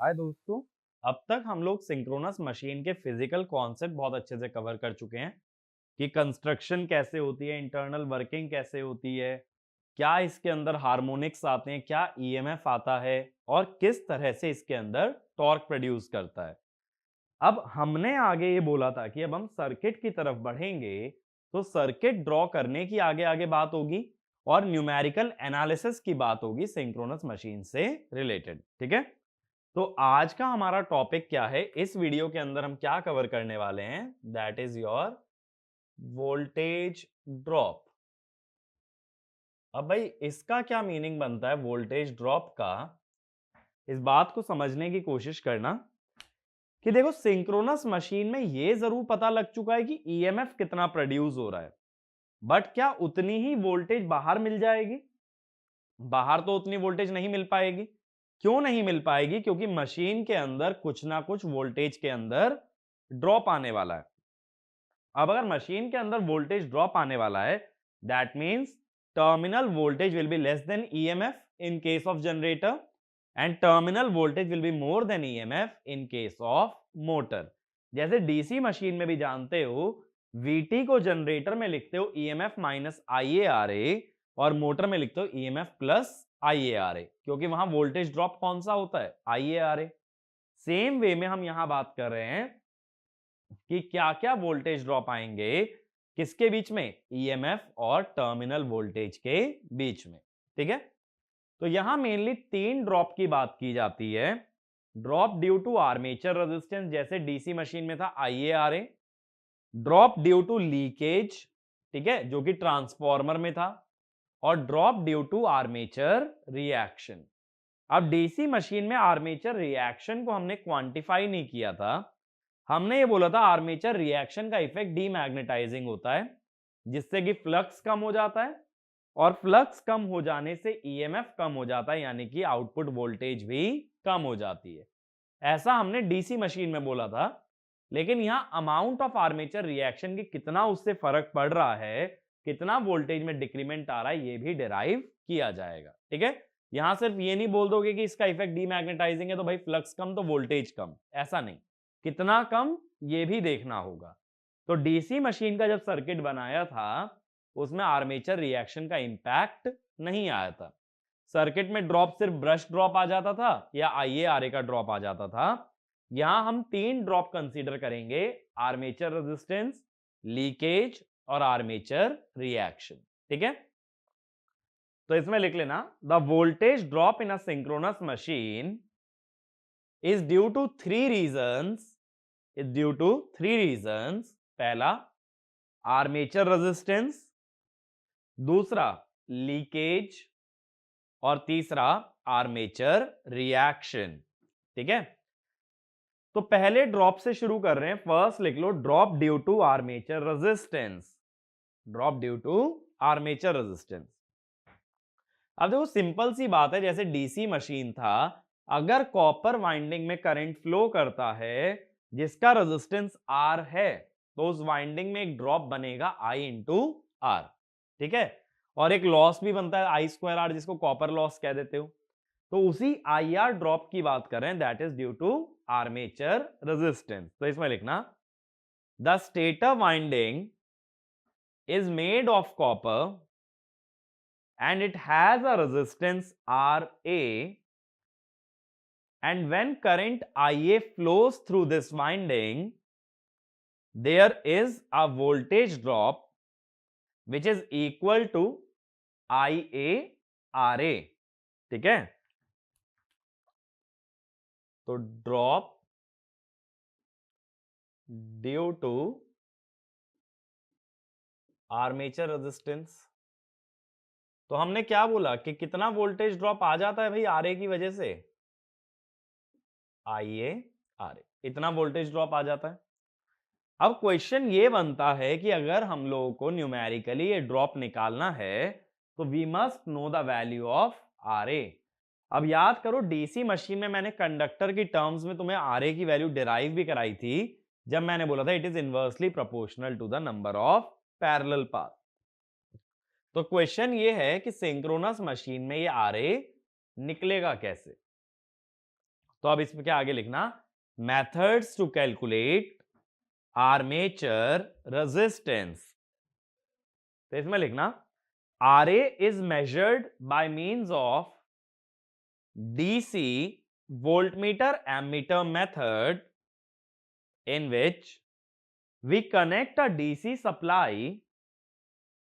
हाय दोस्तों। अब तक हम लोग सिंक्रोनस मशीन के फिजिकल कॉन्सेप्ट बहुत अच्छे से कवर कर चुके हैं कि कंस्ट्रक्शन कैसे होती है, इंटरनल वर्किंग कैसे होती है, क्या इसके अंदर हार्मोनिक्स आते हैं, क्या ईएमएफ आता है और किस तरह से इसके अंदर टॉर्क प्रोड्यूस करता है। अब हमने आगे ये बोला था कि अब हम सर्किट की तरफ बढ़ेंगे तो सर्किट ड्रॉ करने की आगे आगे बात होगी और न्यूमेरिकल एनालिसिस की बात होगी सिंक्रोनस मशीन से रिलेटेड। ठीक है, तो आज का हमारा टॉपिक क्या है, इस वीडियो के अंदर हम क्या कवर करने वाले हैं, that is your voltage drop. अब भाई इसका क्या मीनिंग बनता है वोल्टेज ड्रॉप का, इस बात को समझने की कोशिश करना कि देखो सिंक्रोनस मशीन में ये जरूर पता लग चुका है कि ईएमएफ कितना प्रोड्यूस हो रहा है, बट क्या उतनी ही वोल्टेज बाहर मिल जाएगी? बाहर तो उतनी वोल्टेज नहीं मिल पाएगी। क्यों नहीं मिल पाएगी? क्योंकि मशीन के अंदर कुछ ना कुछ वोल्टेज के अंदर ड्रॉप आने वाला है। अब अगर मशीन के अंदर वोल्टेज ड्रॉप आने वाला है, that means terminal voltage will be less than EMF in case of generator and terminal voltage will be more than EMF in case of motor. जैसे डीसी मशीन में भी जानते हो, वीटी को जनरेटर में लिखते हो ईएमएफ माइनस आईएआरए और मोटर में लिखते हो ईएमएफ प्लस आईएआरए, क्योंकि वहां वोल्टेज ड्रॉप कौन सा होता है? आईएआरए। सेम वे में हम यहां बात कर रहे हैं कि क्या क्या वोल्टेज ड्रॉप आएंगे किसके बीच में? ईएमएफ और टर्मिनल वोल्टेज के बीच में। ठीक है, तो यहां मेनली तीन ड्रॉप की बात की जाती है। Drop due to armature resistance, जैसे डीसी मशीन में था I A R A. Drop due to leakage, ठीक है, जो कि ट्रांसफॉर्मर में था। और drop due to armature reaction. अब डीसी मशीन में आर्मेचर रिएक्शन को हमने क्वांटिफाई नहीं किया था। हमने ये बोला था आर्मेचर रिएक्शन का इफेक्ट डीमैग्नेटाइजिंग होता है, जिससे कि फ्लक्स कम हो जाता है और फ्लक्स कम हो जाने से ईएमएफ कम हो जाता है, यानी कि आउटपुट वोल्टेज भी कम हो जाती है। ऐसा हमने डीसी मशीन में बोला था। लेकिन यहां अमाउंट ऑफ आर्मेचर रिएक्शन की कितना उससे फर्क पड़ रहा है, कितना वोल्टेज में डिक्रीमेंट आ रहा है, ये भी डिराइव किया जाएगा। ठीक है, यहां सिर्फ ये नहीं बोल दोगे कि इसका इफेक्ट डीमैग्नेटाइजिंग है तो भाई फ्लक्स कम तो वोल्टेज कम, ऐसा नहीं, कितना कम ये भी देखना होगा। तो डीसी मशीन का जब सर्किट बनाया था उसमें आर्मेचर रिएक्शन का इंपैक्ट नहीं आया था। सर्किट में ड्रॉप सिर्फ ब्रश ड्रॉप आ जाता था या आईएआरए का ड्रॉप आ जाता था। यहां हम तीन ड्रॉप कंसीडर करेंगे: आर्मेचर रेजिस्टेंस, लीकेज और आर्मेचर रिएक्शन। ठीक है, तो इसमें लिख लेना the voltage drop in a synchronous machine is due to three reasons. Is due to three reasons. पहला आर्मेचर रेजिस्टेंस, दूसरा लीकेज और तीसरा आर्मेचर रिएक्शन। ठीक है, तो पहले ड्रॉप से शुरू कर रहे हैं। फर्स्ट लिख लो drop due to armature resistance. Drop due to armature resistance. अब देखो सिंपल सी बात है, जैसे डीसी मशीन था, अगर कॉपर वाइंडिंग में करंट फ्लो करता है जिसका रेजिस्टेंस आर है, तो उस वाइंडिंग में एक ड्रॉप बनेगा आई इंटू आर। ठीक है, और एक लॉस भी बनता है आई स्क्वायर आर, जिसको कॉपर लॉस कह देते हो। तो उसी आई आर ड्रॉप की बात कर रहे हैं, that is due to armature resistance. तो इसमें लिखना the stator winding is made of copper and it has a resistance Ra, and when current Ia flows through this winding, there is a voltage drop which is equal to IaRa। ठीक है, तो drop due to armature resistance, तो हमने क्या बोला कि कितना voltage drop आ जाता है भाई आरए की वजह से? IaRa, इतना वोल्टेज ड्रॉप आ जाता है। अब क्वेश्चन ये बनता है कि अगर हम लोगों को न्यूमेरिकली ये ड्रॉप निकालना है तो we must know the value of RA. अब याद करो डीसी मशीन में मैंने कंडक्टर की टर्म्स में तुम्हें आरए की वैल्यू डिराइव भी कराई थी, जब मैंने बोला था it is inversely proportional to the number of parallel path. तो क्वेश्चन ये है कि सिंक्रोनस मशीन में ये आरए निकलेगा कैसे। तो अब इसमें क्या आगे लिखना, methods to calculate armature resistance. तो इसमें लिखना Ra is measured by means of DC voltmeter ammeter method, in which we connect a DC supply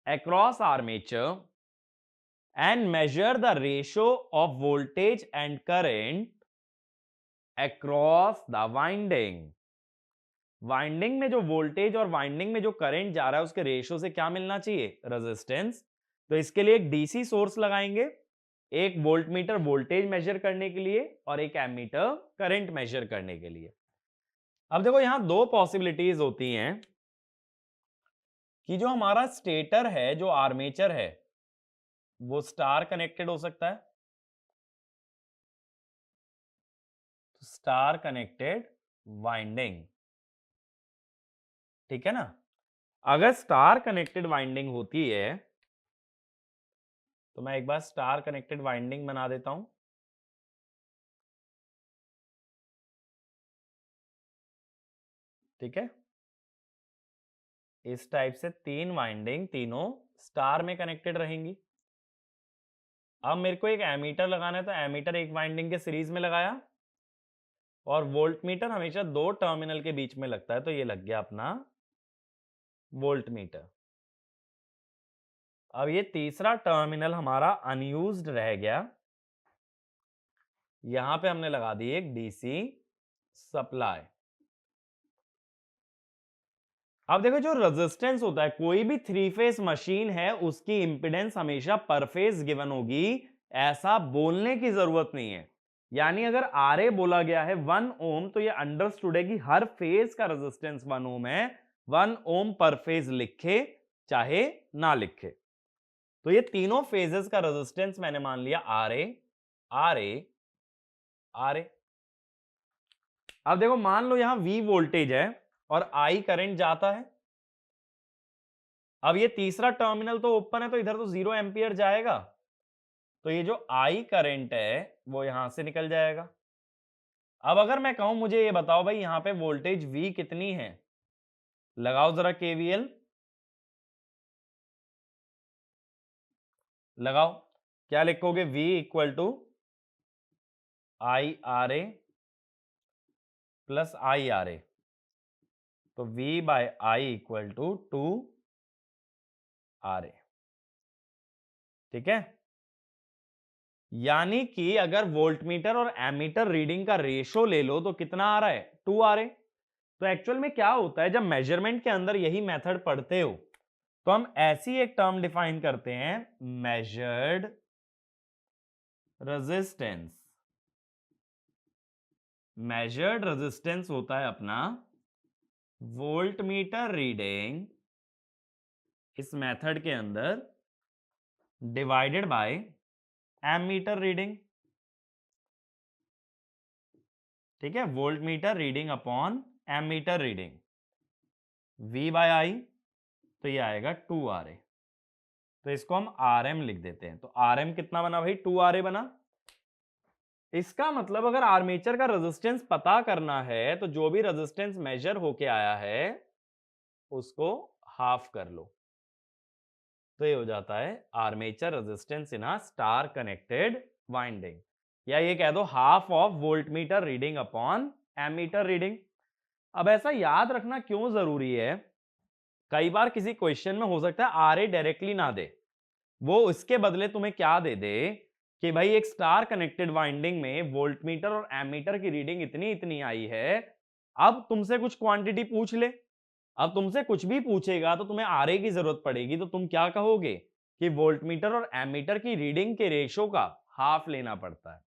across armature and measure the ratio of voltage and current across the winding। Winding में जो voltage और winding में जो current जा रहा है उसके ratio से क्या मिलना चाहिए, रेजिस्टेंस। तो इसके लिए एक डीसी सोर्स लगाएंगे, एक वोल्टमीटर वोल्टेज मेजर करने के लिए और एक एमीटर करंट मेजर करने के लिए। अब देखो यहां दो पॉसिबिलिटीज होती हैं कि जो हमारा स्टेटर है, जो आर्मेचर है, वो स्टार कनेक्टेड हो सकता है, स्टार कनेक्टेड वाइंडिंग, ठीक है ना। अगर स्टार कनेक्टेड वाइंडिंग होती है तो मैं एक बार स्टार कनेक्टेड वाइंडिंग बना देता हूं। ठीक है, इस टाइप से तीन वाइंडिंग तीनों स्टार में कनेक्टेड रहेंगी। अब मेरे को एक एमीटर लगाना है, तो एमीटर एक वाइंडिंग के सीरीज में लगाया, और वोल्टमीटर हमेशा दो टर्मिनल के बीच में लगता है, तो ये लग गया अपना वोल्टमीटर। अब ये तीसरा टर्मिनल हमारा अनयूज्ड रह गया, यहां पे हमने लगा दी एक डीसी सप्लाई। अब देखो जो रेजिस्टेंस होता है, कोई भी थ्री फेज मशीन है उसकी इंपेडेंस हमेशा पर फेज गिवन होगी, ऐसा बोलने की जरूरत नहीं है। यानी अगर आरए बोला गया है 1 ओम, तो ये अंडरस्टूड है कि हर फेज का रेजिस्टेंस 1 ओम है, 1 ओम पर फेज लिखे चाहे ना लिखे। तो ये तीनों फेजेस का रेजिस्टेंस मैंने मान लिया आरए आरए आरए। अब देखो मान लो यहां V वोल्टेज है और I करंट जाता है। अब ये तीसरा टर्मिनल तो ओपन है, तो इधर तो 0 एंपियर जाएगा, तो ये जो I करंट है वो यहां से निकल जाएगा। अब अगर मैं कहूं मुझे ये बताओ भाई यहां पे वोल्टेज V कितनी है, लगाओ जरा KVL लगाओ। क्या लिखोगे, V equal to IRA plus IRA, तो V by I equal to 2RA। ठीक है, यानी कि अगर वोल्टमीटर और एमीटर रीडिंग का रेशो ले लो तो कितना आ रहा है, 2RA। तो एक्चुअल में क्या होता है, जब मेजरमेंट के अंदर यही मेथड पढ़ते हो तो हम ऐसी एक टर्म डिफाइन करते हैं, मेजर्ड रेजिस्टेंस। मेजर्ड रेजिस्टेंस होता है अपना वोल्टमीटर रीडिंग इस मेथड के अंदर डिवाइडेड बाय एमीटर रीडिंग। ठीक है, voltmeter reading upon ammeter reading, V by I, तो ये आएगा 2RA। तो इसको हम RM लिख देते हैं। तो RM कितना बना भाई, 2RA बना। इसका मतलब अगर आर्मेचर का रेजिस्टेंस पता करना है तो जो भी रेजिस्टेंस मेजर होके आया है उसको हाफ कर लो, तो ये हो जाता है armature resistance in a star connected winding, या ये कह दो half of voltmeter reading upon ammeter reading. अब ऐसा याद रखना क्यों जरूरी है, कई बार किसी क्वेश्चन में हो सकता है आरए डायरेक्टली ना दे, वो इसके बदले तुम्हें क्या दे दे कि भाई एक स्टार कनेक्टेड वाइंडिंग में वोल्टमीटर और एमीटर की रीडिंग इतनी इतनी आई है। अब तुमसे कुछ क्वांटिटी पूछ ले, अब तुमसे कुछ भी पूछेगा तो तुम्हें आरए की जरूरत पड़ेगी, तो तुम क्या कहोगे कि वोल्टमीटर और एमीटर की रीडिंग के रेशो का हाफ लेना पड़ता है।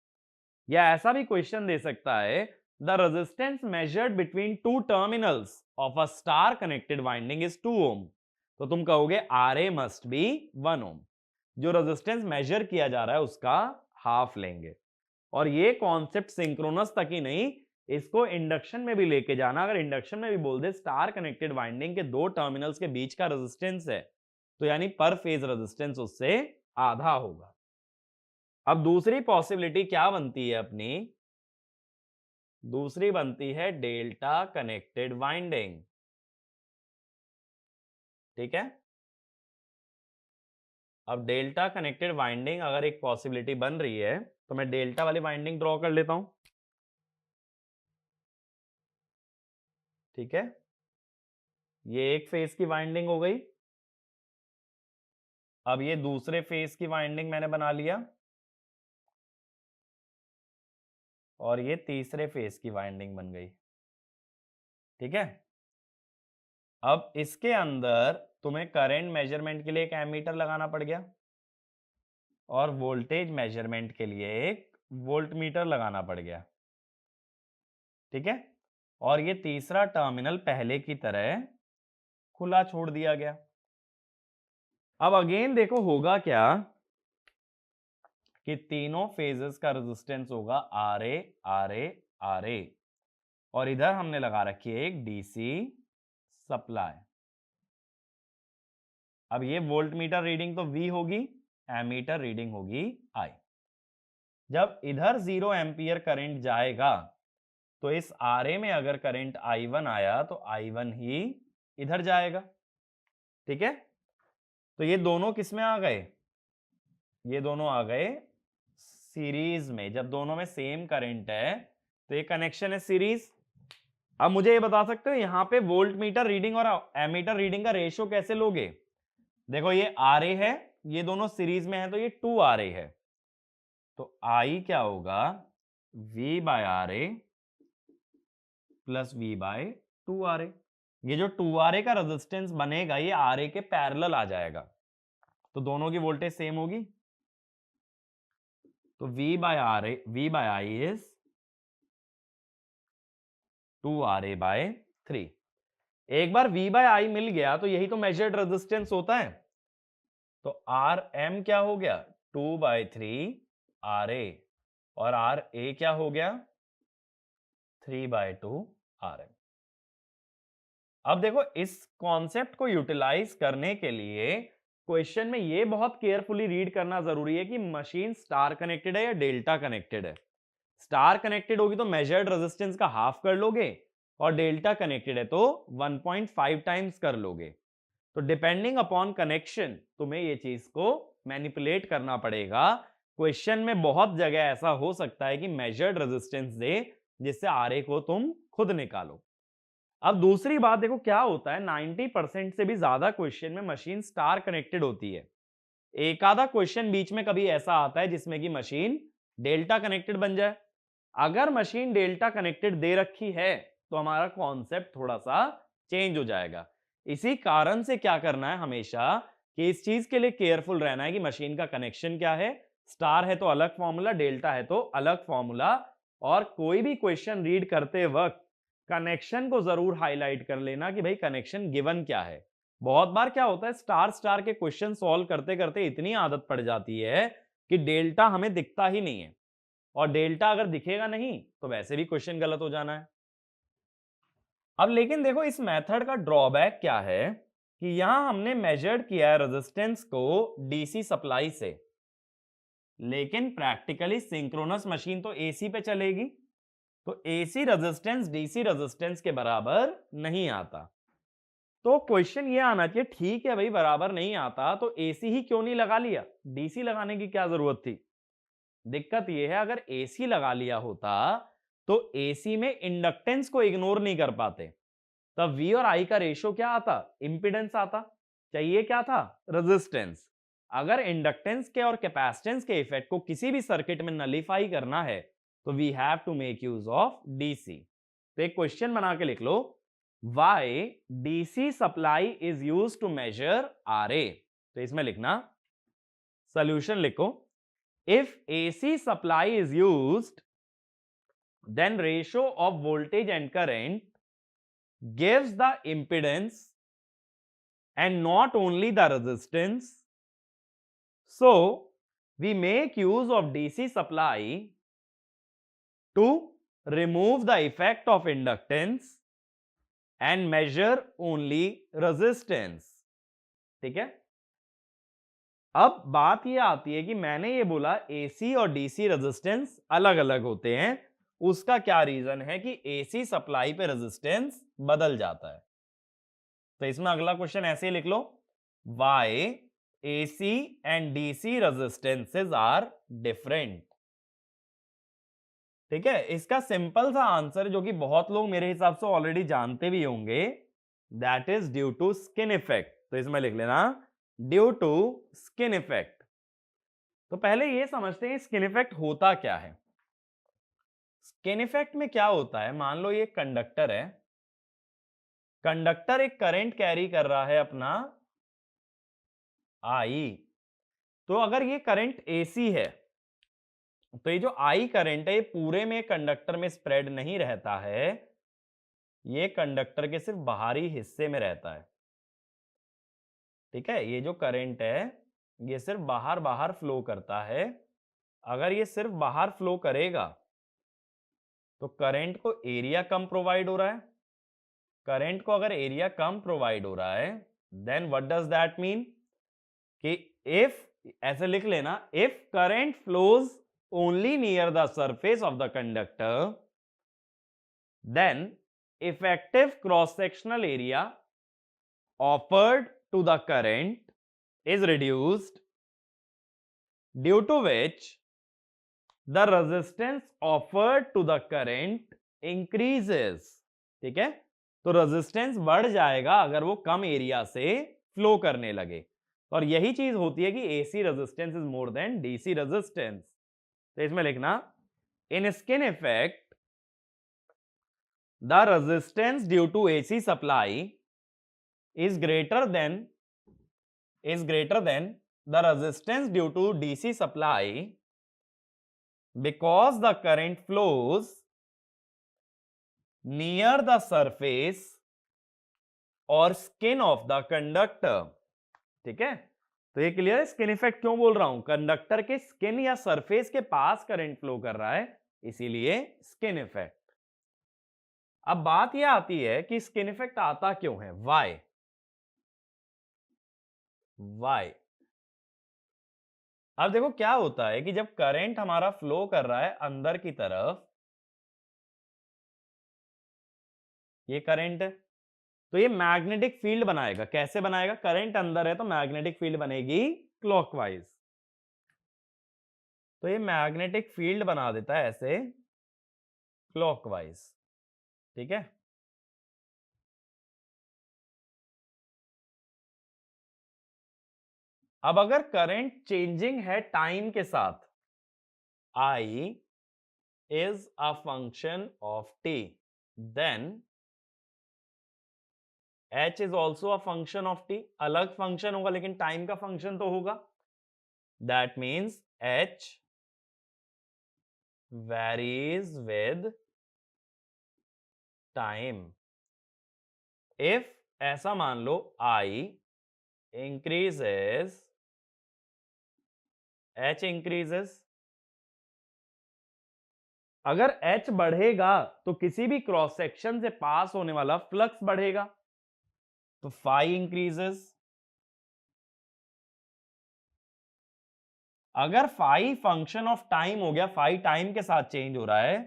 या ऐसा भी क्वेश्चन दे सकता है, the resistance measured between two terminals of a star connected winding is 2 ओम, तो तुम कहोगे आरए मस्ट बी 1 ओम। जो रेजिस्टेंस मेजर किया जा रहा है उसका हाफ लेंगे। और ये कॉन्सेप्ट सिंक्रोनस तक ही नहीं, इसको इंडक्शन में भी लेके जाना। अगर इंडक्शन में भी बोल दे स्टार कनेक्टेड वाइंडिंग के दो टर्मिनल्स के बीच का रेजिस्टेंस है, तो यानी पर फेज रेजिस्टेंस उससे आधा होगा। अब दूसरी पॉसिबिलिटी क्या बनती है अपनी, दूसरी बनती है डेल्टा कनेक्टेड वाइंडिंग। ठीक है, अब डेल्टा कनेक्टेड वाइंडिंग अगर एक पॉसिबिलिटी बन रही है तो मैं डेल्टा वाली वाइंडिंग ड्रॉ कर लेता हूं। ठीक है, ये एक फेज की वाइंडिंग हो गई। अब ये दूसरे फेज की वाइंडिंग मैंने बना लिया और ये तीसरे फेज की वाइंडिंग बन गई। ठीक है, अब इसके अंदर तुम्हें करंट मेजरमेंट के लिए एक एमीटर लगाना पड़ गया और वोल्टेज मेजरमेंट के लिए एक वोल्टमीटर लगाना पड़ गया। ठीक है, और ये तीसरा टर्मिनल पहले की तरह खुला छोड़ दिया गया। अब अगेन देखो होगा क्या कि तीनों फेजेस का रेजिस्टेंस होगा R A R A R A, और इधर हमने लगा रखी है एक डीसी सप्लाई। अब ये वोल्ट मीटर रीडिंग तो V होगी, एमीटर रीडिंग होगी I। जब इधर 0 एम्पियर करंट जाएगा तो इस RA में अगर करंट I1 आया तो I1 ही इधर जाएगा। ठीक है, तो ये दोनों किस में आ गए? ये दोनों आ गए सीरीज में। जब दोनों में सेम करंट है तो ये कनेक्शन है सीरीज। अब मुझे ये बता सकते हो यहां पे वोल्ट मीटर रीडिंग और एमीटर रीडिंग का रेशियो कैसे लोगे? देखो ये RA है, ये दोनों सीरीज में है तो ये 2RA है, तो I क्या होगा? V by RA plus V by 2RA। ये जो 2RA का रेजिस्टेंस बनेगा ये RA के पैरेलल आ जाएगा, तो दोनों की वोल्टेज सेम होगी। तो V by I is 2RA by 3। एक बार V बाय I मिल गया तो यही तो मेजर्ड रेजिस्टेंस होता है, तो RM क्या हो गया? 2/3 RA, और RA क्या हो गया? 3/2 RM। अब देखो इस कॉन्सेप्ट को यूटिलाइज करने के लिए क्वेश्चन में ये बहुत केयरफुली रीड करना जरूरी है कि मशीन स्टार कनेक्टेड है या डेल्टा कनेक्टेड है। स्टार कनेक्टेड होगी तो मेजर्ड रेजिस्टेंस का हाफ कर लोगे, और डेल्टा कनेक्टेड है तो 1.5 टाइम्स कर लोगे। तो डिपेंडिंग अपॉन कनेक्शन तुम्हें ये चीज को मैनिपुलेट करना पड़ेगा। क्वेश्चन में बहुत जगह ऐसा हो सकता है कि मेजर्ड रेजिस्टेंस दे जिससे आरए को तुम खुद निकालो। अब दूसरी बात देखो क्या होता है, 90% से भी ज्यादा क्वेश्चन में मशीन स्टार कनेक्टेड होती है। एक आधा क्वेश्चन बीच में कभी ऐसा आता है जिसमें कि मशीन डेल्टा कनेक्टेड बन जाए। अगर मशीन डेल्टा कनेक्टेड दे रखी है तो हमारा कॉन्सेप्ट थोड़ा सा चेंज हो जाएगा। इसी कारण से क्या करना है हमेशा कि इस चीज के लिए केयरफुल रहना है कि मशीन का कनेक्शन क्या है। स्टार है तो अलग फॉर्मूला, डेल्टा है तो अलग फॉर्मूला, और कोई भी क्वेश्चन रीड करते वक्त कनेक्शन को जरूर हाईलाइट कर लेना कि भाई कनेक्शन गिवन क्या है। बहुत बार क्या होता है स्टार स्टार के क्वेश्चन सॉल्व करते करते इतनी आदत पड़ जाती है कि डेल्टा हमें दिखता ही नहीं है, और डेल्टा अगर दिखेगा नहीं तो वैसे भी क्वेश्चन गलत हो जाना है। अब लेकिन देखो इस मेथड का ड्रॉबैक क्या है कि यहां हमने मेजर्ड किया है रेजिस्टेंस को डीसी सप्लाई से, लेकिन प्रैक्टिकली सिंक्रोनस मशीन तो एसी पे चलेगी, तो एसी रेजिस्टेंस डीसी रेजिस्टेंस के बराबर नहीं आता। तो क्वेश्चन ये आना चाहिए ठीक है भाई बराबर नहीं आता तो एसी ही क्यों नहीं लगा लिया, डीसी लगाने की क्या जरूरत थी? दिक्कत यह है अगर एसी लगा लिया होता तो एसी में इंडक्टेंस को इग्नोर नहीं कर पाते, तब V और I का रेशियो क्या आता? इंपिडेंस आता। चाहिए क्या था? रेजिस्टेंस। अगर इंडक्टेंस के और कैपेसिटेंस के इफेक्ट को किसी भी सर्किट में नलीफाई करना है तो we have to make use of DC. तो एक क्वेश्चन बना के लिख लो, why DC supply is use to measure RA। तो इसमें लिखना सोल्यूशन लिखो, if AC supply is used then ratio of voltage and current gives the impedance and not only the resistance, so we make use of DC supply to remove the effect of inductance and measure only resistance। ठीक है, अब बात यह आती है कि मैंने ये बोला AC और DC रेजिस्टेंस अलग अलग होते हैं, उसका क्या रीजन है कि एसी सप्लाई पे रेजिस्टेंस बदल जाता है। तो इसमें अगला क्वेश्चन ऐसे ही लिख लो, why AC and DC resistances are different. ठीक है, इसका सिंपल सा आंसर जो कि बहुत लोग मेरे हिसाब से ऑलरेडी जानते भी होंगे, that is due to skin effect. तो इसमें लिख लेना ड्यू टू स्किन इफेक्ट। तो पहले ये समझते हैं स्किन इफेक्ट होता क्या है। स्किन इफेक्ट में क्या होता है, मान लो ये कंडक्टर है, कंडक्टर एक करंट कैरी कर रहा है अपना आई। तो अगर ये करंट एसी है तो ये जो आई करंट है ये पूरे में कंडक्टर में स्प्रेड नहीं रहता है, ये कंडक्टर के सिर्फ बाहरी हिस्से में रहता है। ठीक है, ये जो करंट है ये सिर्फ बाहर बाहर फ्लो करता है। अगर ये सिर्फ बाहर फ्लो करेगा तो करंट को एरिया कम प्रोवाइड हो रहा है। करंट को अगर एरिया कम प्रोवाइड हो रहा है then what does that mean कि इफ, ऐसे लिख लेना, if current flows only near the surface of the conductor then effective cross sectional area offered to the current is reduced, due to which the resistance offered to the current increases। ठीक है, तो resistance बढ़ जाएगा अगर वो कम area से flow करने लगे। और यही चीज होती है कि AC resistance is more than DC resistance. तो इसमें लिखना in skin effect the resistance due to AC supply is greater than the resistance due to DC supply because the current flows near the surface or skin of the conductor। ठीक है, तो ये clear है skin effect क्यों बोल रहा हूं, conductor के स्किन या सरफेस के पास करंट फ्लो कर रहा है, इसीलिए स्किन इफेक्ट। अब बात यह आती है कि स्किन इफेक्ट आता क्यों है, वाई। अब देखो क्या होता है कि जब करंट हमारा फ्लो कर रहा है अंदर की तरफ, ये करंट है, तो ये मैग्नेटिक फील्ड बनाएगा। कैसे बनाएगा, करंट अंदर है तो मैग्नेटिक फील्ड बनेगी क्लॉकवाइज। तो ये मैग्नेटिक फील्ड बना देता है ऐसे क्लॉकवाइज। ठीक है, अब अगर करंट चेंजिंग है टाइम के साथ, I is a function of t, then h is also a function of t। अलग फंक्शन होगा लेकिन टाइम का फंक्शन तो होगा। That means h varies with time। if ऐसा मान लो I increases, h increases। अगर h बढ़ेगा तो किसी भी क्रॉस सेक्शन से पास होने वाला फ्लक्स बढ़ेगा, तो फाई इंक्रीजेस। अगर फाई फंक्शन ऑफ टाइम हो गया, फाई टाइम के साथ चेंज हो रहा है,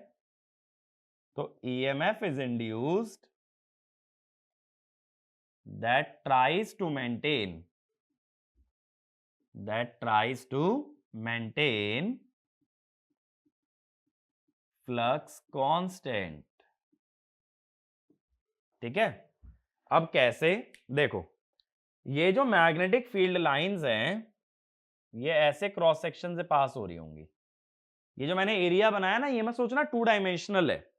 तो EMF is induced that tries to maintain flux constant. ठीक है, अब कैसे, देखो ये जो मैग्नेटिक फील्ड लाइंस हैं ये ऐसे क्रॉस सेक्शन से पास हो रही होंगी। ये जो मैंने एरिया बनाया ना, ये मैं सोचना 2 डायमेंशनल है।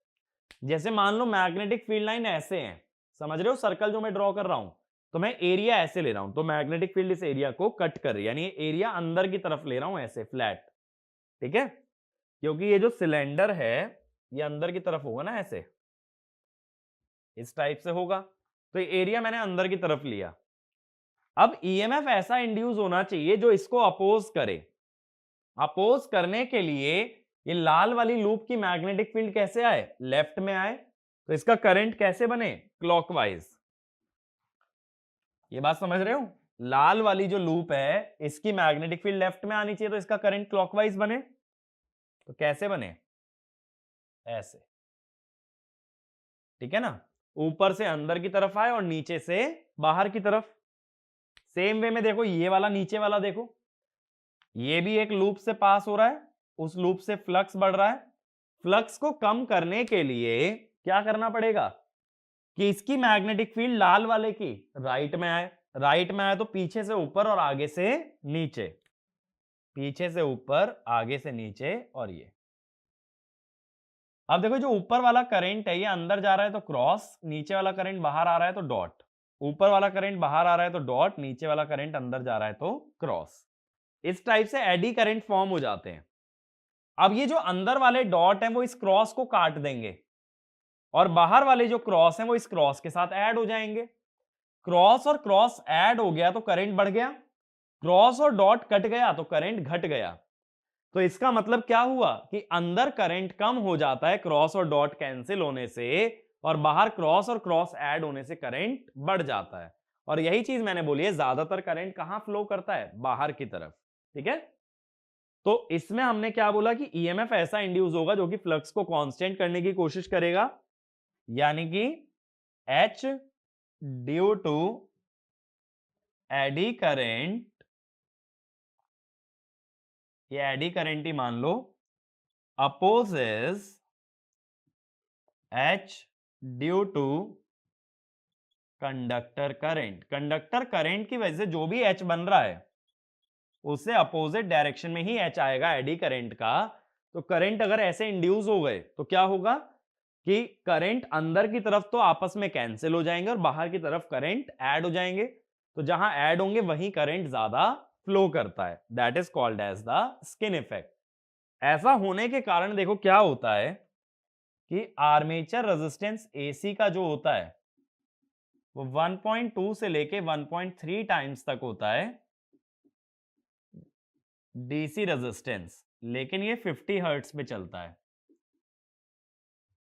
जैसे मान लो मैग्नेटिक फील्ड लाइन ऐसे हैं, समझ रहे हो सर्कल जो मैं ड्रॉ कर रहा हूं, तो मैं एरिया ऐसे ले रहा हूं, तो मैग्नेटिक फील्ड इस एरिया को कट कर रही है, यानी एरिया अंदर की तरफ ले रहा हूं ऐसे फ्लैट। ठीक है, क्योंकि ये जो सिलेंडर है ये अंदर की तरफ होगा ना, ऐसे इस टाइप से होगा, तो एरिया मैंने अंदर की तरफ लिया। अब ईएमएफ ऐसा इंड्यूस होना चाहिए जो इसको अपोज करे। अपोज करने के लिए ये लाल वाली लूप की मैग्नेटिक फील्ड कैसे आए, लेफ्ट में आए, तो इसका करंट कैसे बने, क्लॉकवाइज। ये बात समझ रहे हो, लाल वाली जो लूप है इसकी मैग्नेटिक फील्ड लेफ्ट में आनी चाहिए, तो इसका करंट क्लॉकवाइज बने। तो कैसे बने, ऐसे, ठीक है ना, ऊपर से अंदर की तरफ आए और नीचे से बाहर की तरफ। सेम वे में देखो ये वाला नीचे वाला देखो, ये भी एक लूप से पास हो रहा है, उस लूप से फ्लक्स बढ़ रहा है। फ्लक्स को कम करने के लिए क्या करना पड़ेगा कि इसकी मैग्नेटिक फील्ड लाल वाले की राइट में आए, राइट में आए तो पीछे से ऊपर और आगे से नीचे, पीछे से ऊपर आगे से नीचे। और ये अब देखो जो ऊपर वाला करंट है ये अंदर जा रहा है तो क्रॉस, नीचे वाला करंट बाहर आ रहा है तो डॉट। ऊपर वाला करंट बाहर आ रहा है तो डॉट, नीचे वाला करंट अंदर जा रहा है तो क्रॉस। इस टाइप से एडी करंट फॉर्म हो जाते हैं। अब ये जो अंदर वाले डॉट हैं वो इस क्रॉस को काट देंगे और बाहर वाले जो क्रॉस हैं वो इस क्रॉस के साथ ऐड हो जाएंगे। क्रॉस और क्रॉस ऐड हो गया तो करंट बढ़ गया, क्रॉस और डॉट कट गया तो करंट घट गया। तो इसका मतलब क्या हुआ कि अंदर करंट कम हो जाता है क्रॉस और डॉट कैंसिल होने से, और बाहर क्रॉस और क्रॉस ऐड होने से करंट बढ़ जाता है। और यही चीज मैंने बोली है, ज्यादातर करंट कहां फ्लो करता है, बाहर की तरफ, ठीक है। तो इसमें हमने क्या बोला कि ईएमएफ ऐसा इंड्यूस होगा जो कि फ्लक्स को कांस्टेंट करने की कोशिश करेगा, यानी कि H due to eddy current, ये एडी करेंट ही मान लो, opposes H due to conductor current. Conductor current की वजह से जो भी H बन रहा है उससे अपोजिट डायरेक्शन में ही H आएगा एडी करंट का। तो करंट अगर ऐसे इंड्यूस हो गए तो क्या होगा कि करंट अंदर की तरफ तो आपस में कैंसिल हो जाएंगे और बाहर की तरफ करंट ऐड हो जाएंगे। तो जहां ऐड होंगे वहीं करंट ज्यादा फ्लो करता है, that is called as the skin effect. ऐसा होने के कारण देखो क्या होता है कि आर्मेचर रेजिस्टेंस एसी का जो होता है वो 1.2 से लेके 1.3 टाइम्स तक होता है डीसी रेजिस्टेंस, लेकिन ये 50 हर्ट्ज पे चलता है।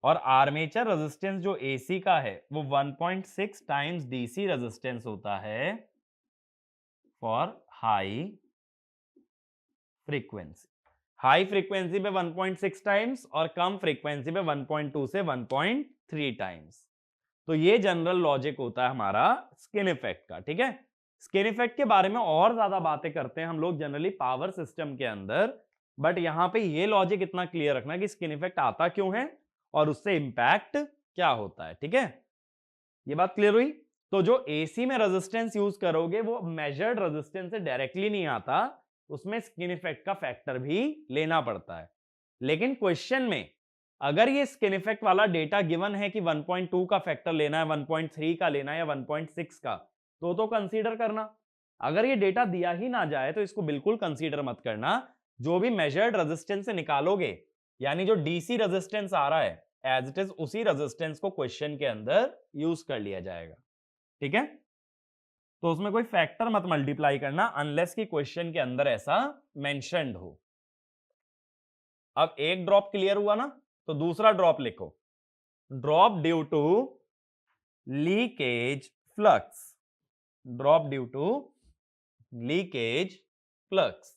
और आर्मेचर रेजिस्टेंस जो एसी का है वो 1.6 टाइम्स डीसी रेजिस्टेंस होता है for high frequency. High frequency पे 1.6 टाइम्स और कम फ्रीक्वेंसी पे 1.2 से 1.3 टाइम्स। तो ये जनरल लॉजिक होता है हमारा स्किन इफेक्ट का, ठीक है। स्किन इफेक्ट के बारे में और ज्यादा बातें करते हैं हम लोग जनरली पावर सिस्टम के अंदर, बट यहां पे ये लॉजिक इतना क्लियर रखना कि स्किन इफेक्ट आता क्यों है और उससे इंपैक्ट क्या होता है, ठीक है। ये बात क्लियर हुई। तो जो एसी में रेजिस्टेंस यूज करोगे वो मेजर्ड रेजिस्टेंस से डायरेक्टली नहीं आता, उसमें स्किन इफेक्ट का फैक्टर भी लेना पड़ता है। लेकिन क्वेश्चन में अगर ये स्किन इफेक्ट वाला डेटा गिवन है कि 1.2 का फैक्टर लेना है, 1.3 का लेना है या 1.6 का, तो कंसीडर करना। अगर ये डेटा दिया ही ना जाए तो इसको बिल्कुल कंसीडर मत करना। जो भी मेजर्ड रेजिस्टेंस से निकालोगे, यानी जो डीसी रेजिस्टेंस आ रहा है एज इट इज उसी रेजिस्टेंस को क्वेश्चन के अंदर यूज कर लिया जाएगा, ठीक है। तो उसमें कोई फैक्टर मत मल्टीप्लाई करना अनलेस कि क्वेश्चन के अंदर ऐसा मेंशन्ड हो। अब एक ड्रॉप क्लियर हुआ ना, तो दूसरा ड्रॉप लिखो, drop due to leakage flux. Drop due to leakage flux.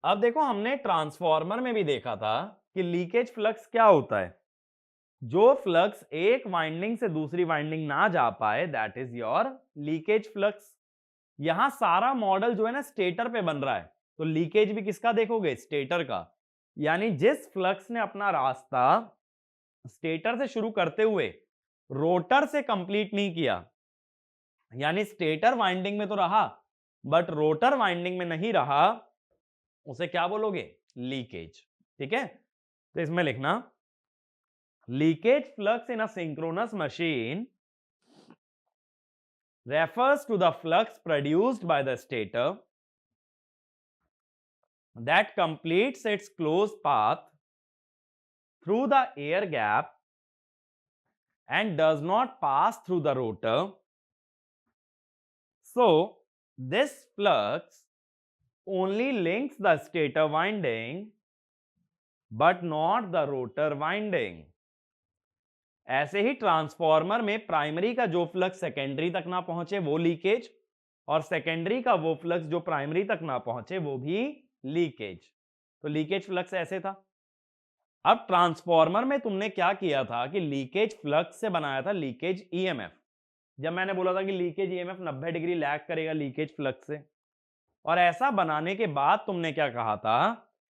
अब देखो हमने ट्रांसफॉर्मर में भी देखा था कि लीकेज फ्लक्स क्या होता है। जो फ्लक्स एक वाइंडिंग से दूसरी वाइंडिंग ना जा पाए that is your leakage flux. यहां सारा मॉडल जो है ना स्टेटर पे बन रहा है, तो लीकेज भी किसका देखोगे, स्टेटर का। यानी जिस फ्लक्स ने अपना रास्ता स्टेटर से शुरू करते हुए रोटर से कंप्लीट नहीं किया, यानी स्टेटर वाइंडिंग में तो रहा बट रोटर वाइंडिंग में नहीं रहा, उसे क्या बोलोगे, लीकेज, ठीक है। तो इसमें लिखना, leakage flux in a synchronous machine refers to the flux produced by the stator that completes its closed path through the air gap and does not pass through the rotor. So this flux only links the stator winding but not the rotor winding. ऐसे ही transformer में primary का जो flux secondary तक ना पहुंचे वो leakage, और secondary का वो फ्लक्स जो प्राइमरी तक ना पहुंचे वो भी लीकेज। तो लीकेज फ्लक्स ऐसे था, अब ट्रांसफॉर्मर में तुमने क्या किया था कि लीकेज फ्लक्स से बनाया था लीकेज ईएमएफ। जब मैंने बोला था कि लीकेज ईएमएफ 90 डिग्री लैग करेगा लीकेज फ्लक्स से, और ऐसा बनाने के बाद तुमने क्या कहा था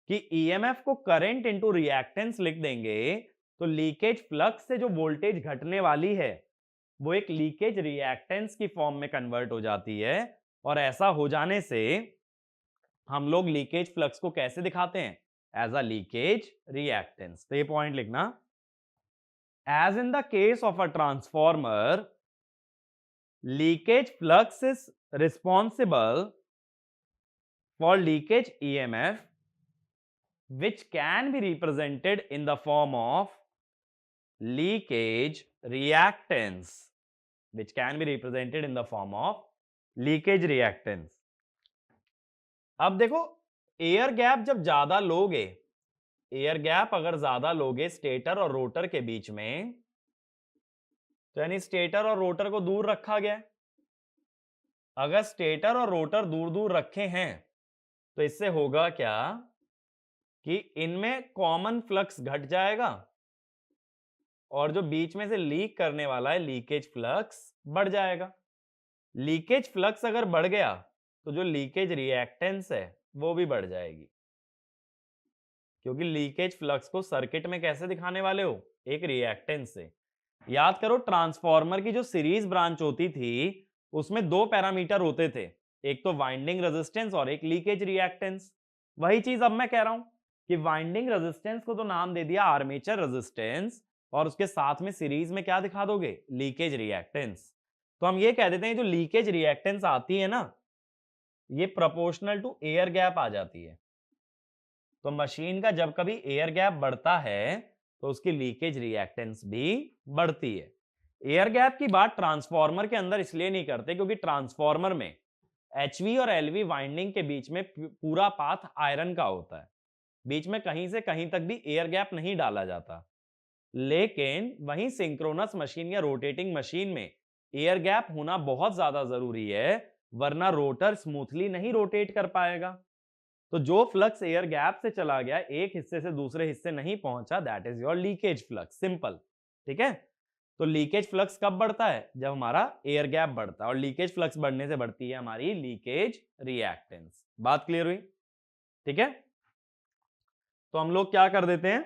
कि ईएमएफ को करंट इनटू रिएक्टेंस लिख देंगे, तो लीकेज फ्लक्स से जो वोल्टेज घटने वाली है वो एक लीकेज रिएक्टेंस की फॉर्म में कन्वर्ट हो जाती है। और ऐसा हो जाने से हम लोग लीकेज फ्लक्स को कैसे दिखाते हैं? As a leakage reactance. तो ये पॉइंट लिखना, as in the case of a transformer, leakage flux is responsible for leakage EMF, which can be represented in the form of leakage reactance, which can be represented in the form of leakage reactance. अब देखो, air gap जब ज्यादा लोगे, air gap अगर ज्यादा लोगे stator और rotor के बीच में, तो यानी स्टेटर और रोटर को दूर रखा गया है। अगर स्टेटर और रोटर दूर दूर रखे हैं तो इससे होगा क्या कि इनमें कॉमन फ्लक्स घट जाएगा और जो बीच में से लीक करने वाला है लीकेज फ्लक्स बढ़ जाएगा। लीकेज फ्लक्स अगर बढ़ गया तो जो लीकेज रिएक्टेंस है वो भी बढ़ जाएगी, क्योंकि लीकेज फ्लक्स को सर्किट में कैसे दिखाने वाले हो? एक रिएक्टेंस से। याद करो, ट्रांसफॉर्मर की जो सीरीज ब्रांच होती थी उसमें दो पैरामीटर होते थे, एक तो वाइंडिंग रेजिस्टेंस और एक लीकेज रिएक्टेंस। वही चीज अब मैं कह रहा हूं कि वाइंडिंग रेजिस्टेंस को तो नाम दे दिया आर्मेचर रेजिस्टेंस, और उसके साथ में सीरीज में क्या दिखा दोगे? Leakage reactance. तो हम ये कह देते हैं जो लीकेज रिएक्टेंस आती है ना, ये प्रोपोर्शनल टू एयर गैप आ जाती है। तो मशीन का जब कभी एयर गैप बढ़ता है तो उसकी लीकेज रिएक्टेंस भी बढ़ती है। एयर गैप की बात ट्रांसफॉर्मर के अंदर इसलिए नहीं करते क्योंकि ट्रांसफॉर्मर में एचवी और एलवी वाइंडिंग के बीच में पूरा पाथ आयरन का होता है, बीच में कहीं से कहीं तक भी एयर गैप नहीं डाला जाता। लेकिन वहीं सिंक्रोनस मशीन या रोटेटिंग मशीन में एयर गैप होना बहुत ज्यादा जरूरी है, वरना रोटर स्मूथली नहीं रोटेट कर पाएगा। तो जो फ्लक्स एयर गैप से चला गया, एक हिस्से से दूसरे हिस्से नहीं पहुंचा, that is your leakage flux. Simple, ठीक है। तो लीकेज फ्लक्स कब बढ़ता है? जब हमारा एयर गैप बढ़ता है, और लीकेज फ्लक्स बढ़ने से बढ़ती है हमारी लीकेज रिएक्टेंस। बात क्लियर हुई? ठीक है। तो हम लोग क्या कर देते हैं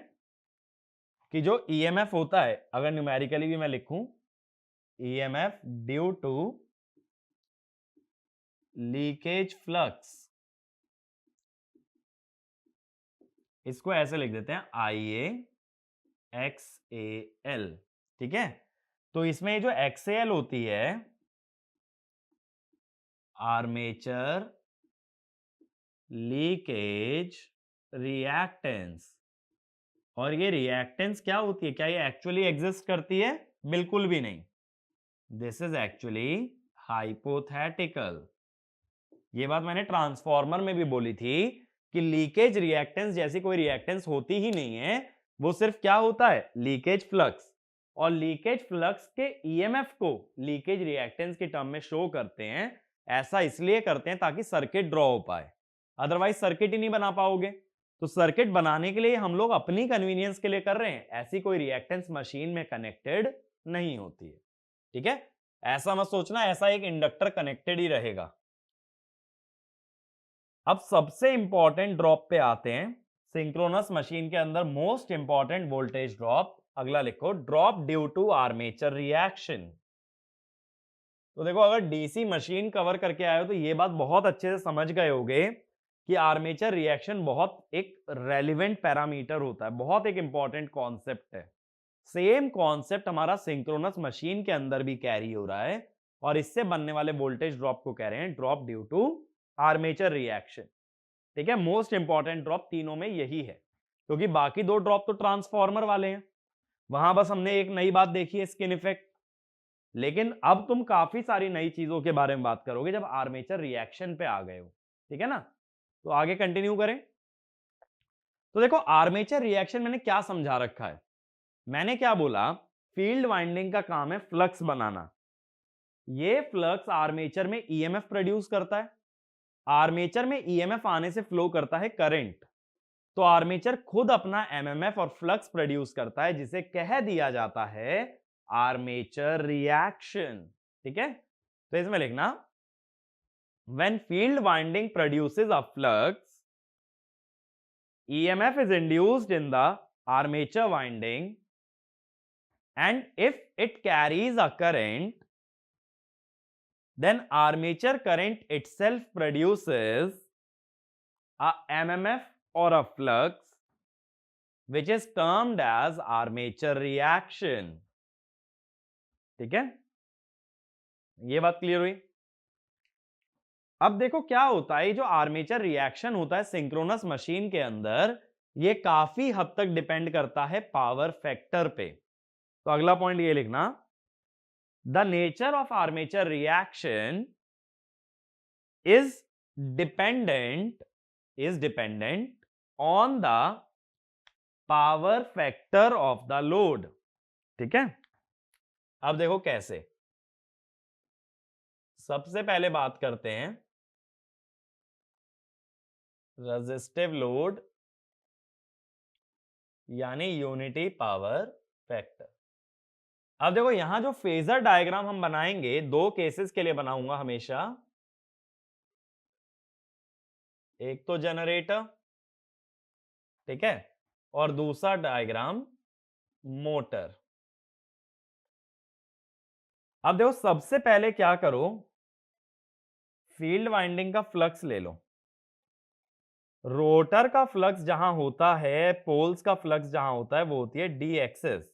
कि जो ईएमएफ होता है, अगर न्यूमेरिकली भी मैं लिखूं, EMF due to leakage flux, इसको ऐसे लिख देते हैं IAXAL। ठीक है। तो इसमें जो XAL होती है, आर्मेचर लीकेज रिएक्टेंस, और ये रिएक्टेंस क्या होती है? क्या ये एक्चुअली एग्जिस्ट करती है? बिल्कुल भी नहीं। This is actually hypothetical. ये बात मैंने ट्रांसफॉर्मर में भी बोली थी कि लीकेज रिएक्टेंस जैसी कोई रिएक्टेंस होती ही नहीं है, वो सिर्फ क्या होता है? Leakage flux. और लीकेज फ्लक्स के ईएमएफ को लीकेज रिएक्टेंस के टर्म में शो करते हैं। ऐसा इसलिए करते हैं ताकि सर्किट ड्रॉ हो पाए, अदरवाइज सर्किट ही नहीं बना पाओगे। तो सर्किट बनाने के लिए हम लोग अपनी कन्वीनियंस के लिए कर रहे हैं, ऐसी कोई रिएक्टेंस मशीन में कनेक्टेड नहीं होती है। ठीक है। ऐसा मत सोचना ऐसा एक इंडक्टर कनेक्टेड ही रहेगा। अब सबसे इंपॉर्टेंट ड्रॉप पे आते हैं। सिंक्रोनस मशीन के अंदर मोस्ट इंपॉर्टेंट वोल्टेज ड्रॉप, अगला लिखो, drop due to armature reaction. तो देखो, अगर डीसी मशीन कवर करके आए हो तो ये बात बहुत अच्छे से समझ गए होगे कि आर्मेचर रिएक्शन बहुत एक रेलिवेंट पैरामीटर होता है, बहुत एक इंपॉर्टेंट कॉन्सेप्ट है। सेम कॉन्सेप्ट हमारा सिंक्रोनस मशीन के अंदर भी कैरी हो रहा है, और इससे बनने वाले वोल्टेज ड्रॉप को कह रहे हैं drop due to armature reaction. ठीक है। मोस्ट इंपॉर्टेंट ड्रॉप तीनों में यही है, क्योंकि बाकी दो ड्रॉप तो ट्रांसफॉर्मर वाले हैं, वहां बस हमने एक नई बात देखी है, स्किन इफेक्ट। लेकिन अब तुम काफी सारी नई चीजों के बारे में बात करोगे जब आर्मेचर रिएक्शन पे आ गए हो। ठीक है ना। तो आगे कंटिन्यू करें। तो देखो, आर्मेचर रिएक्शन मैंने क्या समझा रखा है? मैंने क्या बोला? फील्ड वाइंडिंग का काम है फ्लक्स बनाना। ये फ्लक्स आर्मेचर में ईएमएफ प्रोड्यूस करता है, आर्मेचर में ईएमएफ आने से फ्लो करता है करंट, तो आर्मेचर खुद अपना एमएमएफ और फ्लक्स प्रोड्यूस करता है, जिसे कह दिया जाता है आर्मेचर रिएक्शन। ठीक है, तो इसमें लिखना when field winding produces a flux, EMF is induced in the armature winding, and if it carries a current, then armature current itself produces a MMF or a flux, which is termed as armature reaction. ठीक है, ये बात clear हुई। अब देखो क्या होता है, जो आर्मेचर रिएक्शन होता है सिंक्रोनस मशीन के अंदर, ये काफी हद तक डिपेंड करता है पावर फैक्टर पे। तो अगला पॉइंट ये लिखना, the nature of armature reaction is dependent on the power factor of the load. ठीक है, अब देखो कैसे। सबसे पहले बात करते हैं रेजिस्टिव लोड यानी यूनिटी पावर फैक्टर। अब देखो यहां जो फेजर डायग्राम हम बनाएंगे, दो केसेस के लिए बनाऊंगा हमेशा। एक तो जनरेटर, ठीक है, और दूसरा डायग्राम मोटर। अब देखो सबसे पहले क्या करो, फील्ड वाइंडिंग का फ्लक्स ले लो। रोटर का फ्लक्स जहां होता है, पोल्स का फ्लक्स जहां होता है, वो होती है डी एक्सिस।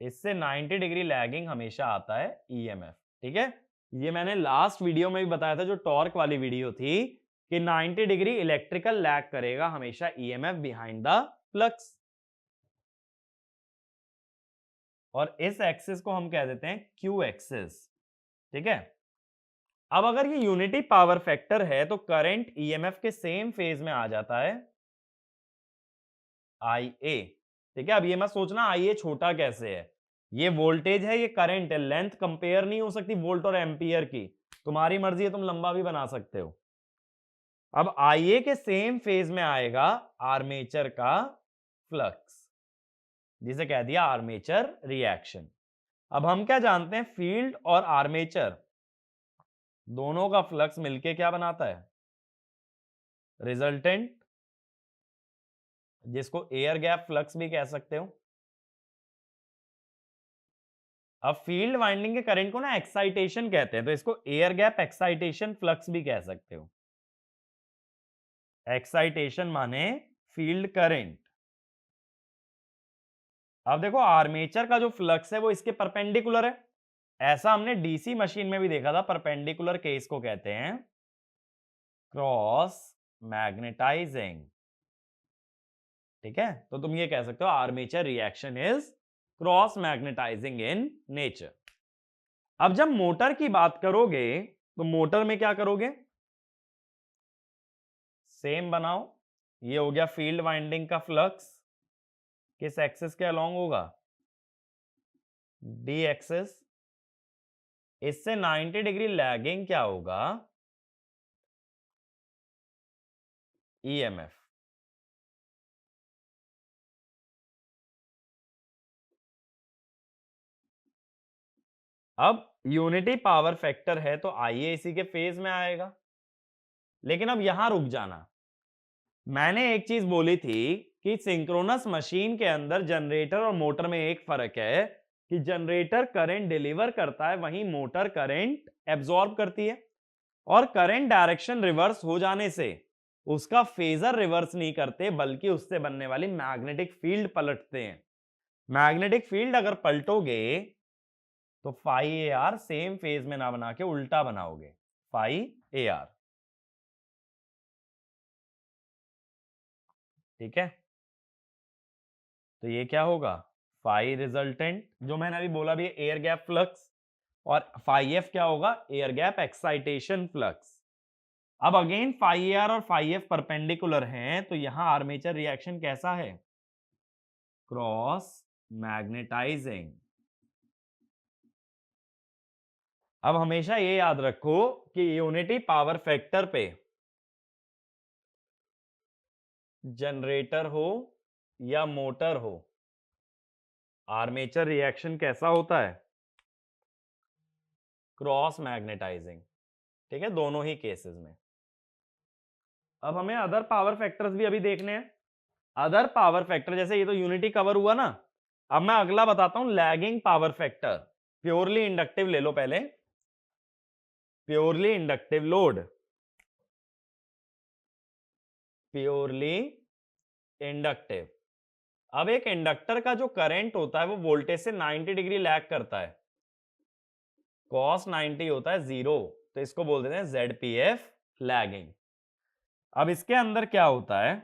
इससे 90 डिग्री लैगिंग हमेशा आता है ईएमएफ। ठीक है, ये मैंने लास्ट वीडियो में भी बताया था, जो टॉर्क वाली वीडियो थी, कि 90 डिग्री इलेक्ट्रिकल लैग करेगा हमेशा ईएमएफ बिहाइंड द फ्लक्स। और इस एक्सिस को हम कह देते हैं क्यू एक्सिस। ठीक है, अब अगर ये यूनिटी पावर फैक्टर है तो करंट ईएमएफ के सेम फेज में आ जाता है IA। ठीक है, अब ये मत सोचना IA छोटा कैसे है, ये वोल्टेज है, ये करंट है, लेंथ कंपेयर नहीं हो सकती वोल्ट और एम्पियर की। तुम्हारी मर्जी है, तुम लंबा भी बना सकते हो। अब IA के सेम फेज में आएगा आर्मेचर का फ्लक्स, जिसे कह दिया आर्मेचर रिएक्शन। अब हम क्या जानते हैं, फील्ड और आर्मेचर दोनों का फ्लक्स मिलके क्या बनाता है, रिजल्टेंट, जिसको एयर गैप फ्लक्स भी कह सकते हो। अब फील्ड वाइंडिंग के करंट को ना एक्साइटेशन कहते हैं, तो इसको एयर गैप एक्साइटेशन फ्लक्स भी कह सकते हो। एक्साइटेशन माने फील्ड करंट। अब देखो आर्मेचर का जो फ्लक्स है वो इसके परपेंडिकुलर है। ऐसा हमने डीसी मशीन में भी देखा था। परपेंडिकुलर केस को कहते हैं क्रॉस मैग्नेटाइजिंग। ठीक है, तो तुम ये कह सकते हो armature reaction is cross magnetising in nature. अब जब मोटर की बात करोगे तो मोटर में क्या करोगे, सेम बनाओ। ये हो गया फील्ड वाइंडिंग का फ्लक्स, किस एक्सिस के अलोंग होगा, डी एक्सिस। इससे 90 डिग्री लैगिंग क्या होगा, ईएमएफ। अब यूनिटी पावर फैक्टर है तो आइए इसी के फेज में आएगा। लेकिन अब यहां रुक जाना, मैंने एक चीज बोली थी कि सिंक्रोनस मशीन के अंदर जनरेटर और मोटर में एक फर्क है कि जनरेटर करंट डिलीवर करता है, वहीं मोटर करंट एब्जॉर्ब करती है। और करंट डायरेक्शन रिवर्स हो जाने से उसका फेजर रिवर्स नहीं करते, बल्कि उससे बनने वाली मैग्नेटिक फील्ड पलटते हैं। मैग्नेटिक फील्ड अगर पलटोगे तो phi A R same phase में ना बना के उल्टा बनाओगे, फाई ए आर। ठीक है, तो ये क्या होगा, फाई रिजल्टेंट, जो मैंने अभी बोला भी एयर गैप फ्लक्स, और फाई एफ क्या होगा, एयर गैप एक्साइटेशन फ्लक्स। अब अगेन फाई ए आर और फाई एफ परपेंडिकुलर हैं, तो यहां आर्मेचर रिएक्शन कैसा है, क्रॉस मैग्नेटाइजिंग। अब हमेशा ये याद रखो कि यूनिटी पावर फैक्टर पे जनरेटर हो या मोटर हो, आर्मेचर रिएक्शन कैसा होता है? Cross magnetising. ठीक है, दोनों ही केसेस में। अब हमें अदर पावर फैक्टर्स भी अभी देखने हैं। अदर पावर फैक्टर, जैसे ये तो यूनिटी कवर हुआ ना, अब मैं अगला बताता हूं, lagging power factor. Purely inductive ले लो पहले, purely inductive load, purely inductive. अब एक इंडक्टर का जो करंट होता है वो वोल्टेज से 90 डिग्री लैग करता है, cos 90 होता है 0, तो इसको बोल देते हैं ZPF लैगिंग। अब इसके अंदर क्या होता है,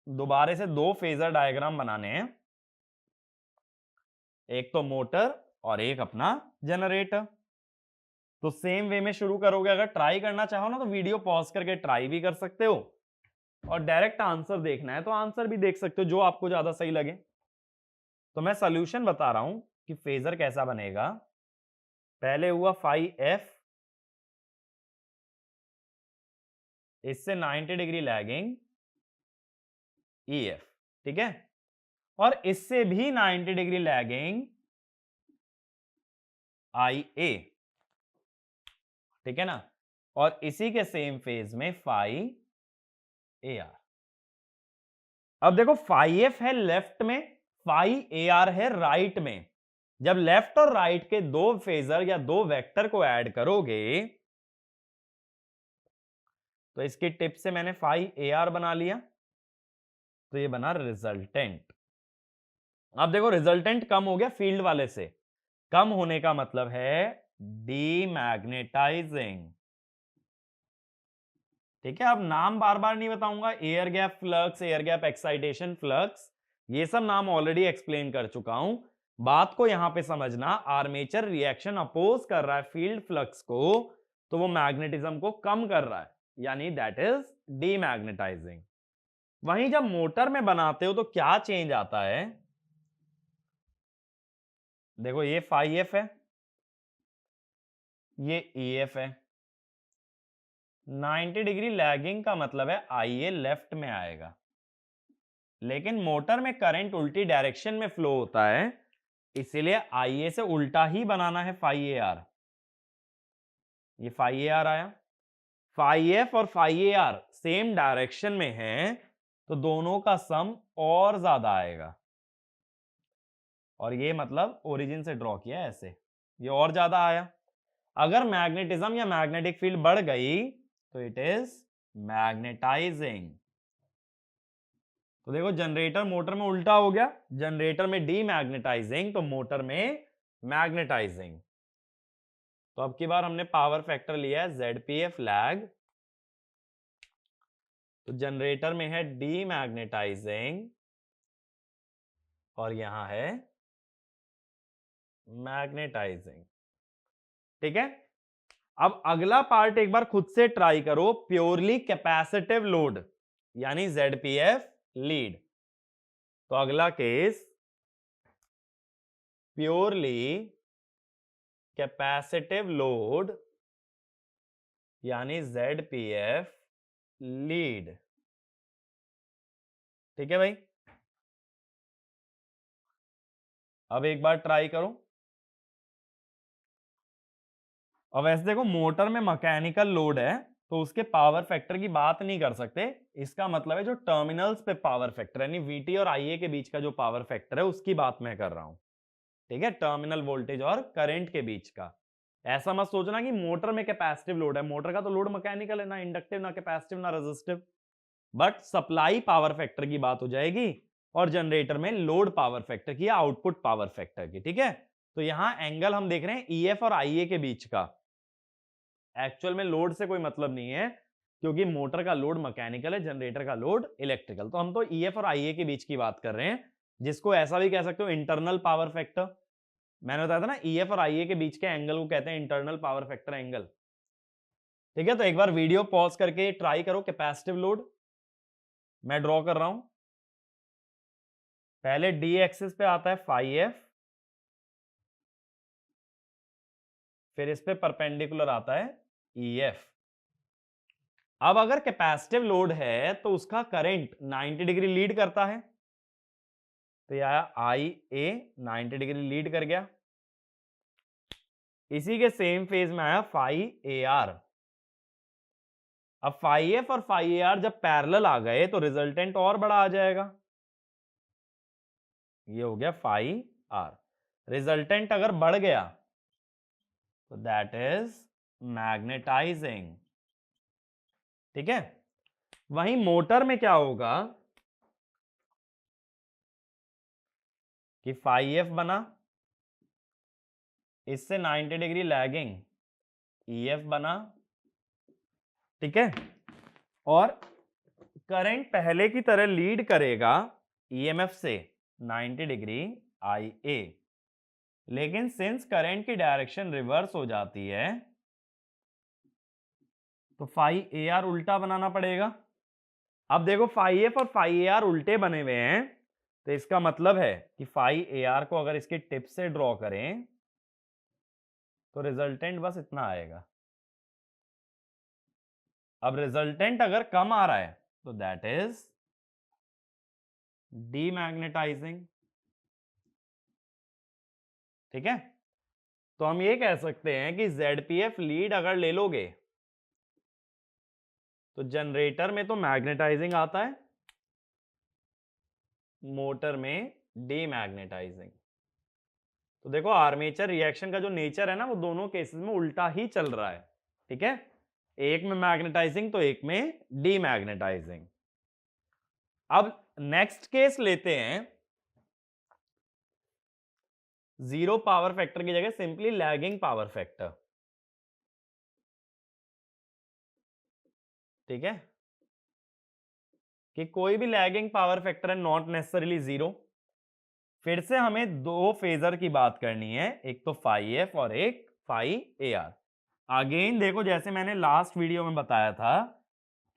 दोबारा से दो फेजर डायग्राम बनाने हैं, एक तो मोटर और एक अपना जनरेटर। तो सेम वे में शुरू करोगे, अगर ट्राई करना चाहो ना तो वीडियो पॉज करके ट्राई भी कर सकते हो, और डायरेक्ट आंसर देखना है तो आंसर भी देख सकते हो, जो आपको ज्यादा सही लगे। तो मैं सॉल्यूशन बता रहा हूं कि फेजर कैसा बनेगा। पहले हुआ फाई एफ, इससे 90 डिग्री लैगिंग EF, ठीक है, और इससे भी 90 डिग्री लैगिंग IA, ठीक है ना, और इसी के सेम फेज में फाई AR। अब देखो फाई एफ है लेफ्ट में, फाई AR है राइट में। जब लेफ्ट और राइट के दो फेजर या दो वेक्टर को ऐड करोगे तो इसकी टिप से मैंने फाई AR बना लिया, तो ये बना रिजल्टेंट। अब देखो रिजल्टेंट कम हो गया फील्ड वाले से, कम होने का मतलब है डीमैग्नेटाइजिंग। ठीक है, अब नाम बार बार नहीं बताऊंगा, air gap flux, air gap excitation flux, ये सब नाम ऑलरेडी एक्सप्लेन कर चुका हूं। बात को यहां पे समझना, आर्मेचर रिएक्शन अपोज कर रहा है फील्ड फ्लक्स को, तो वो मैग्नेटिज्म को कम कर रहा है, यानी दैट इज डीमैग्नेटाइजिंग। वहीं जब मोटर में बनाते हो तो क्या चेंज आता है, देखो ये फाई एफ है, ये EF है, 90 डिग्री लैगिंग का मतलब है IA लेफ्ट में आएगा, लेकिन मोटर में करंट उल्टी डायरेक्शन में फ्लो होता है, इसीलिए IA से उल्टा ही बनाना है फाई AR। ये फाई AR आया, फाई F और फाई AR सेम डायरेक्शन में है, तो दोनों का सम और ज्यादा आएगा, और ये मतलब ओरिजिन से ड्रॉ किया ऐसे, ये और ज्यादा आया। अगर मैग्नेटिज्म या मैग्नेटिक फील्ड बढ़ गई तो इट इज मैग्नेटाइजिंग। तो देखो जनरेटर मोटर में उल्टा हो गया, जनरेटर में डीमैग्नेटाइजिंग तो मोटर में मैग्नेटाइजिंग। तो अब की बार हमने पावर फैक्टर लिया है ZPF लैग, तो जनरेटर में है डीमैग्नेटाइजिंग और यहां है मैग्नेटाइजिंग। ठीक है, अब अगला पार्ट एक बार खुद से ट्राई करो, प्योरली कैपेसिटिव लोड यानी ZPF लीड। तो अगला केस, प्योरली कैपेसिटिव लोड यानी ZPF लीड। ठीक है भाई, अब एक बार ट्राई करो। अब वैसे देखो मोटर में मैकेनिकल लोड है तो उसके पावर फैक्टर की बात नहीं कर सकते, इसका मतलब है जो टर्मिनल्स पे पावर फैक्टर यानी VT और IA के बीच का जो पावर फैक्टर है उसकी बात मैं कर रहा हूं। ठीक है, टर्मिनल वोल्टेज और करंट के बीच का। ऐसा मत सोचना कि मोटर में कैपेसिटिव लोड है, मोटर का तो लोड मैकेनिकल है, ना इंडक्टिव ना कैपेसिटिव ना resistive, but supply power factor की बात हो जाएगी, और जनरेटर में लोड पावर फैक्टर की या आउटपुट पावर फैक्टर की। ठीक है, तो यहां एंगल हम देख रहे हैं EF और IA के बीच का, एक्चुअल में लोड से कोई मतलब नहीं है, क्योंकि मोटर का लोड मैकेनिकल है, जनरेटर का लोड इलेक्ट्रिकल। तो हम तो EF और IA के बीच की बात कर रहे हैं, जिसको ऐसा भी कह सकते हो इंटरनल पावर फैक्टर। मैंने बताया था ना EF और IA के बीच के एंगल को कहते हैं इंटरनल पावर फैक्टर एंगल। ठीक है, तो एक बार वीडियो पॉज करके ट्राई करो, कैपेसिटिव लोड मैं ड्रॉ कर रहा हूं। पहले D एक्सिस पे आता है फाई एफ, फिर इस पे परपेंडिकुलर आता है EF। अब अगर कैपेसिटिव लोड है तो उसका करंट 90 डिग्री लीड करता है, तो यह आया आई ए 90 डिग्री लीड कर गया। इसी के सेम फेज में आया फाई ए आर। अब फाई एफ और फाई ए आर जब पैरेलल आ गए तो रिजल्टेंट और बड़ा आ जाएगा, ये हो गया फाई आर। रिजल्टेंट अगर बढ़ गया तो दैट इज मैग्नेटाइजिंग। ठीक है, वहीं मोटर में क्या होगा कि फाई एफ बना, इससे 90 डिग्री लैगिंग ई एफ बना। ठीक है, और करंट पहले की तरह लीड करेगा ईएमएफ से 90 डिग्री आई ए, लेकिन सिंस करंट की डायरेक्शन रिवर्स हो जाती है तो फाई ए आर उल्टा बनाना पड़ेगा। अब देखो फाई एफ और फाई ए आर उल्टे बने हुए हैं, तो इसका मतलब है कि फाई ए आर को अगर इसकी टिप से ड्रॉ करें तो रिजल्टेंट बस इतना आएगा। अब रिजल्टेंट अगर कम आ रहा है तो दैट इज डीमैग्नेटाइजिंग। ठीक है, तो हम ये कह सकते हैं कि ZPF लीड अगर ले लोगे तो जनरेटर में तो मैग्नेटाइजिंग आता है, मोटर में डीमैग्नेटाइजिंग। तो देखो आर्मेचर रिएक्शन का जो नेचर है ना, वो दोनों केसेस में उल्टा ही चल रहा है। ठीक है, एक में मैग्नेटाइजिंग तो एक में डीमैग्नेटाइजिंग। अब नेक्स्ट केस लेते हैं, जीरो पावर फैक्टर की जगह सिंपली लैगिंग पावर फैक्टर। ठीक है, कि कोई भी लैगिंग पावर फैक्टर है, नॉट नेसेसरीली जीरो। फिर से हमें दो फेजर की बात करनी है, एक तो फाई एफ और एक फाई ए आर। अगेन देखो, जैसे मैंने लास्ट वीडियो में बताया था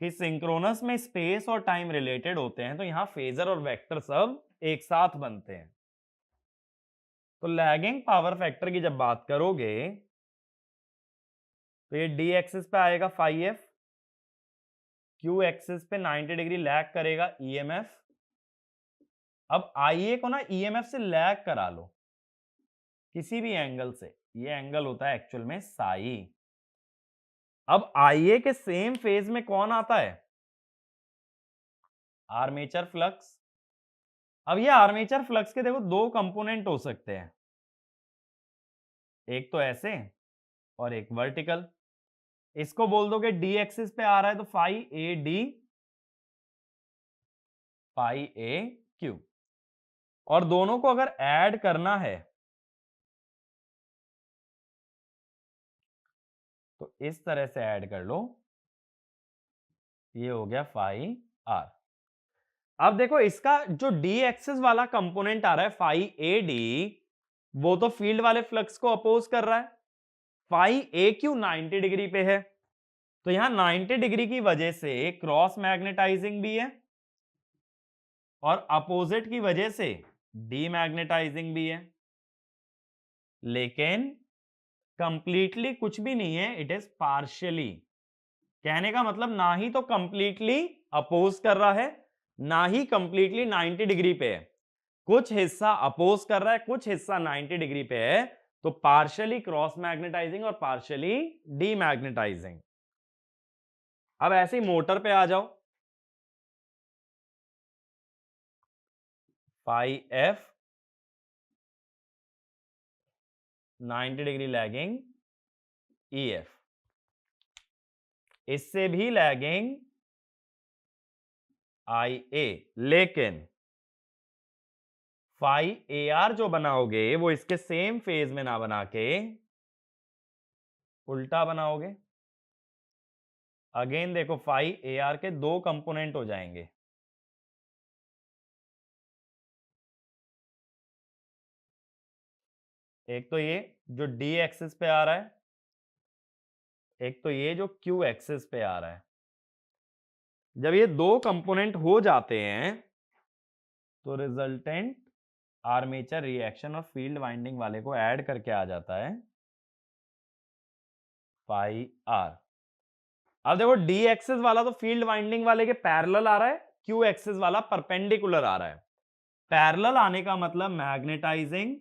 कि सिंक्रोनस में स्पेस और टाइम रिलेटेड होते हैं, तो यहां फेजर और वेक्टर सब एक साथ बनते हैं। तो लैगिंग पावर फैक्टर की जब बात करोगे तो ये डी एक्सिस पे आएगा फाई एफ, क्यू एक्सिस पे 90 डिग्री लैग करेगा ईएमएफ। अब आईए को ना ईएमएफ से लैग करा लो किसी भी एंगल से, ये एंगल होता है एक्चुअल में साई। अब आईए के सेम फेज में कौन आता है, आर्मेचर फ्लक्स। अब ये आर्मेचर फ्लक्स के देखो दो कंपोनेंट हो सकते हैं, एक तो ऐसे और एक वर्टिकल। इसको बोल दोगे डी एक्सिस पे आ रहा है तो phi A D, phi A Q. और दोनों को अगर ऐड करना है तो इस तरह से ऐड कर लो, ये हो गया फाई आर। अब देखो इसका जो डी एक्सिस वाला कंपोनेंट आ रहा है फाई ए डी, वो तो फील्ड वाले फ्लक्स को अपोज कर रहा है। फाई ए क्यू 90 डिग्री पे है, तो यहां 90 डिग्री की वजह से क्रॉस मैग्नेटाइजिंग भी है और अपोजिट की वजह से डीमैग्नेटाइजिंग भी है। लेकिन कंप्लीटली कुछ भी नहीं है, इट इज पार्शियली। कहने का मतलब ना ही तो कंप्लीटली अपोज कर रहा है, ना ही कंप्लीटली 90 डिग्री पे है। कुछ हिस्सा अपोज कर रहा है, कुछ हिस्सा 90 डिग्री पे है। तो पार्शियली क्रॉस मैग्नेटाइजिंग और पार्शियली डीमैग्नेटाइजिंग। अब ऐसे ही मोटर पे आ जाओ, phi F 90 degree lagging E F, इससे भी लैगिंग आई ए। लेकिन फाई ए आर जो बनाओगे वो इसके सेम फेज में ना बना के उल्टा बनाओगे। अगेन देखो फाई ए आर के दो कंपोनेंट हो जाएंगे, एक तो ये जो डी एक्सिस पे आ रहा है, एक तो ये जो क्यू एक्सिस पे आ रहा है। जब ये दो कंपोनेंट हो जाते हैं तो रिजल्टेंट आर्मेचर रिएक्शन और फील्ड वाइंडिंग वाले को ऐड करके आ जाता है फाई आर। अब देखो डी एक्सिस वाला तो फील्ड वाइंडिंग वाले के पैरेलल आ रहा है, क्यू एक्सिस वाला परपेंडिकुलर आ रहा है। पैरेलल आने का मतलब मैग्नेटाइजिंग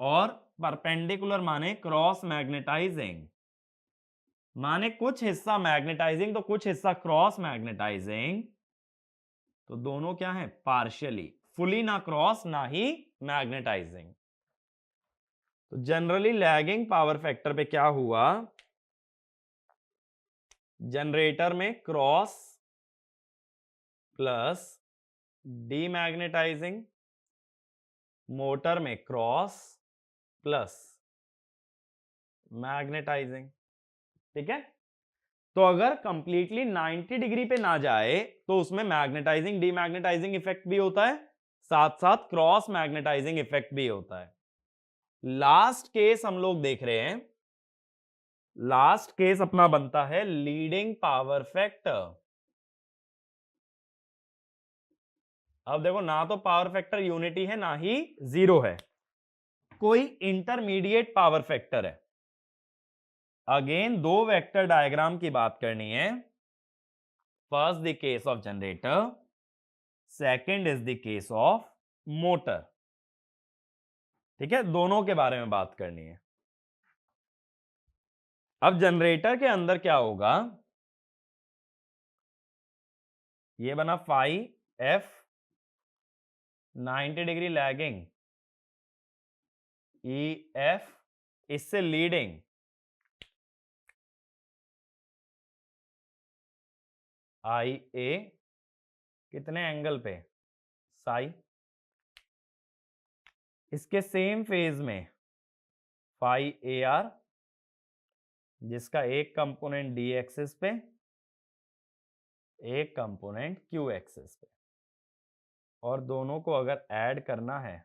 और परपेंडिकुलर माने क्रॉस मैग्नेटाइजिंग, माने कुछ हिस्सा मैग्नेटाइजिंग तो कुछ हिस्सा क्रॉस मैग्नेटाइजिंग, तो दोनों क्या है पार्शियली, फुली ना क्रॉस ना ही मैग्नेटाइजिंग। तो जनरली लैगिंग पावर फैक्टर पे क्या हुआ, जनरेटर में क्रॉस प्लस डीमैग्नेटाइजिंग, मोटर में क्रॉस प्लस मैग्नेटाइजिंग। ठीक है, तो अगर कंप्लीटली 90 डिग्री पे ना जाए तो उसमें मैग्नेटाइजिंग डीमैग्नेटाइजिंग इफेक्ट भी होता है, साथ साथ क्रॉस मैग्नेटाइजिंग इफेक्ट भी होता है। लास्ट केस हम लोग देख रहे हैं, लास्ट केस अपना बनता है लीडिंग पावर फैक्टर। अब देखो ना तो पावर फैक्टर यूनिटी है ना ही जीरो है, कोई इंटरमीडिएट पावर फैक्टर है। अगेन दो वेक्टर डायग्राम की बात करनी है। First the case of generator, second is the case of motor. ठीक है, दोनों के बारे में बात करनी है। अब जनरेटर के अंदर क्या होगा, ये बना phi F 90 degree lagging, E F इससे लीडिंग, आई ए कितने एंगल पे साई, इसके सेम फेज में फाई ए आर जिसका एक कंपोनेंट डी एक्सिस पे एक कंपोनेंट क्यू एक्सिस पे, और दोनों को अगर ऐड करना है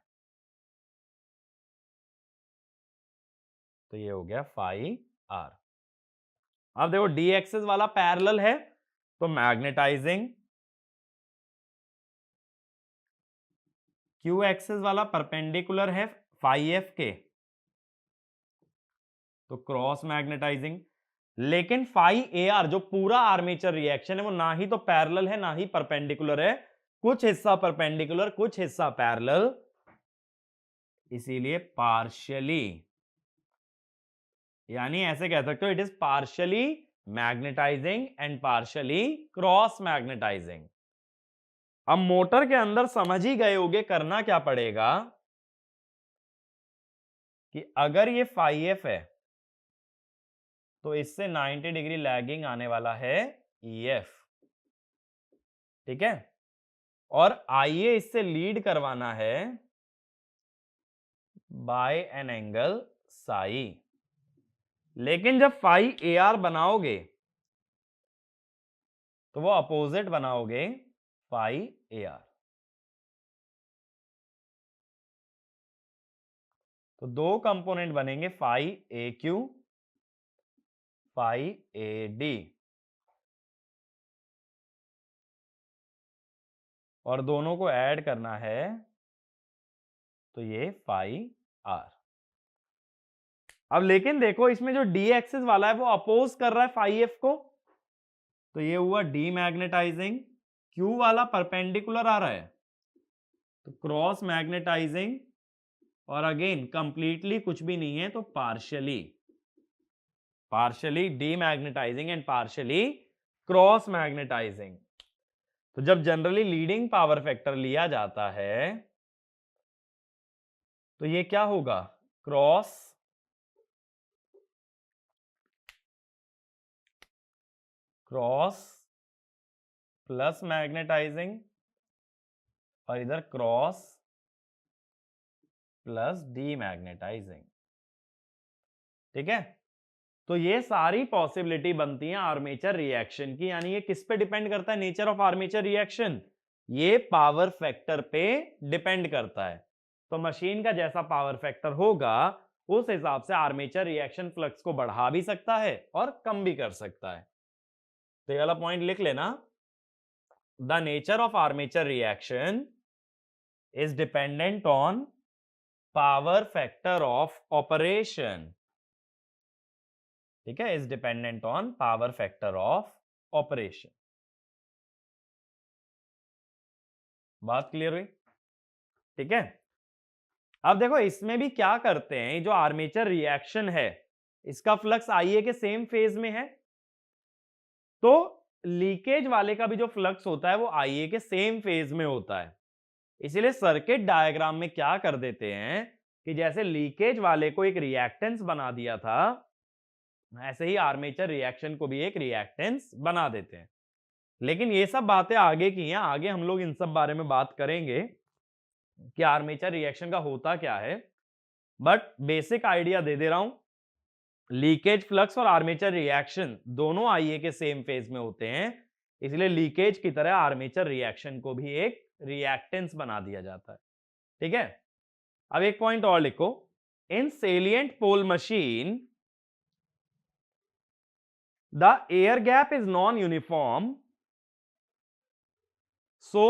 तो ये हो गया फाई आर। अब देखो डी एक्सिस वाला पैरेलल है तो मैग्नेटाइजिंग, क्यू एक्सिस वाला परपेंडिकुलर है फाई एफ के तो क्रॉस मैग्नेटाइजिंग। लेकिन फाई ए आर जो पूरा आर्मेचर रिएक्शन है वो ना ही तो पैरेलल है ना ही परपेंडिकुलर है, कुछ हिस्सा परपेंडिकुलर कुछ हिस्सा पैरेलल, इसीलिए पार्शियली, यानी ऐसे कह सकते हो it is partially magnetising and partially cross magnetising. अब मोटर के अंदर समझ ही गए होगे करना क्या पड़ेगा, कि अगर ये फाई एफ है तो इससे 90 डिग्री लैगिंग आने वाला है EF। ठीक है, और आइए इससे लीड करवाना है बाय एन एंगल साई। लेकिन जब फाई ए आर बनाओगे तो वो अपोजिट बनाओगे फाई ए आर। तो दो कंपोनेंट बनेंगे phi A Q phi A D, और दोनों को ऐड करना है तो ये फाई आर। अब लेकिन देखो इसमें जो डी एक्सिस वाला है वो अपोज कर रहा है फाई एफ को, तो ये हुआ डीमैग्नेटाइजिंग, क्यू वाला परपेंडिकुलर आ रहा है तो क्रॉस मैग्नेटाइजिंग, और अगेन कंप्लीटली कुछ भी नहीं है तो partially, partially demagnetising and partially cross magnetising. तो जब जनरली लीडिंग पावर फैक्टर लिया जाता है तो ये क्या होगा, क्रॉस क्रॉस प्लस मैग्नेटाइजिंग और इधर क्रॉस प्लस डीमैग्नेटाइजिंग। ठीक है, तो ये सारी पॉसिबिलिटी बनती है आर्मेचर रिएक्शन की, यानी ये किस पे डिपेंड करता है, नेचर ऑफ आर्मेचर रिएक्शन, ये पावर फैक्टर पे डिपेंड करता है। तो मशीन का जैसा पावर फैक्टर होगा उस हिसाब से आर्मेचर रिएक्शन फ्लक्स को बढ़ा भी सकता है और कम भी कर सकता है। तो ये वाला पॉइंट लिख लेना, the nature of armature reaction is dependent on power factor of operation। ठीक है, is dependent on power factor of operation. बात क्लियर हुई? ठीक है, अब देखो इसमें भी क्या करते हैं, जो आर्मेचर रिएक्शन है इसका फ्लक्स आईए के सेम फेज में है, तो लीकेज वाले का भी जो फ्लक्स होता है वो आईए के सेम फेज में होता है। इसीलिए सर्किट डायग्राम में क्या कर देते हैं कि जैसे लीकेज वाले को एक रिएक्टेंस बना दिया था, ऐसे ही आर्मेचर रिएक्शन को भी एक रिएक्टेंस बना देते हैं। लेकिन ये सब बातें आगे की हैं, आगे हम लोग इन सब बारे में बात करेंगे कि आर्मेचर रिएक्शन का होता क्या है, बट बेसिक आइडिया दे दे रहा हूं। लीकेज फ्लक्स और आर्मेचर रिएक्शन दोनों आईए के सेम फेज में होते हैं, इसलिए लीकेज की तरह आर्मेचर रिएक्शन को भी एक रिएक्टेंस बना दिया जाता है। ठीक है, अब एक पॉइंट और लिखो, in salient pole machine the air gap is non uniform, so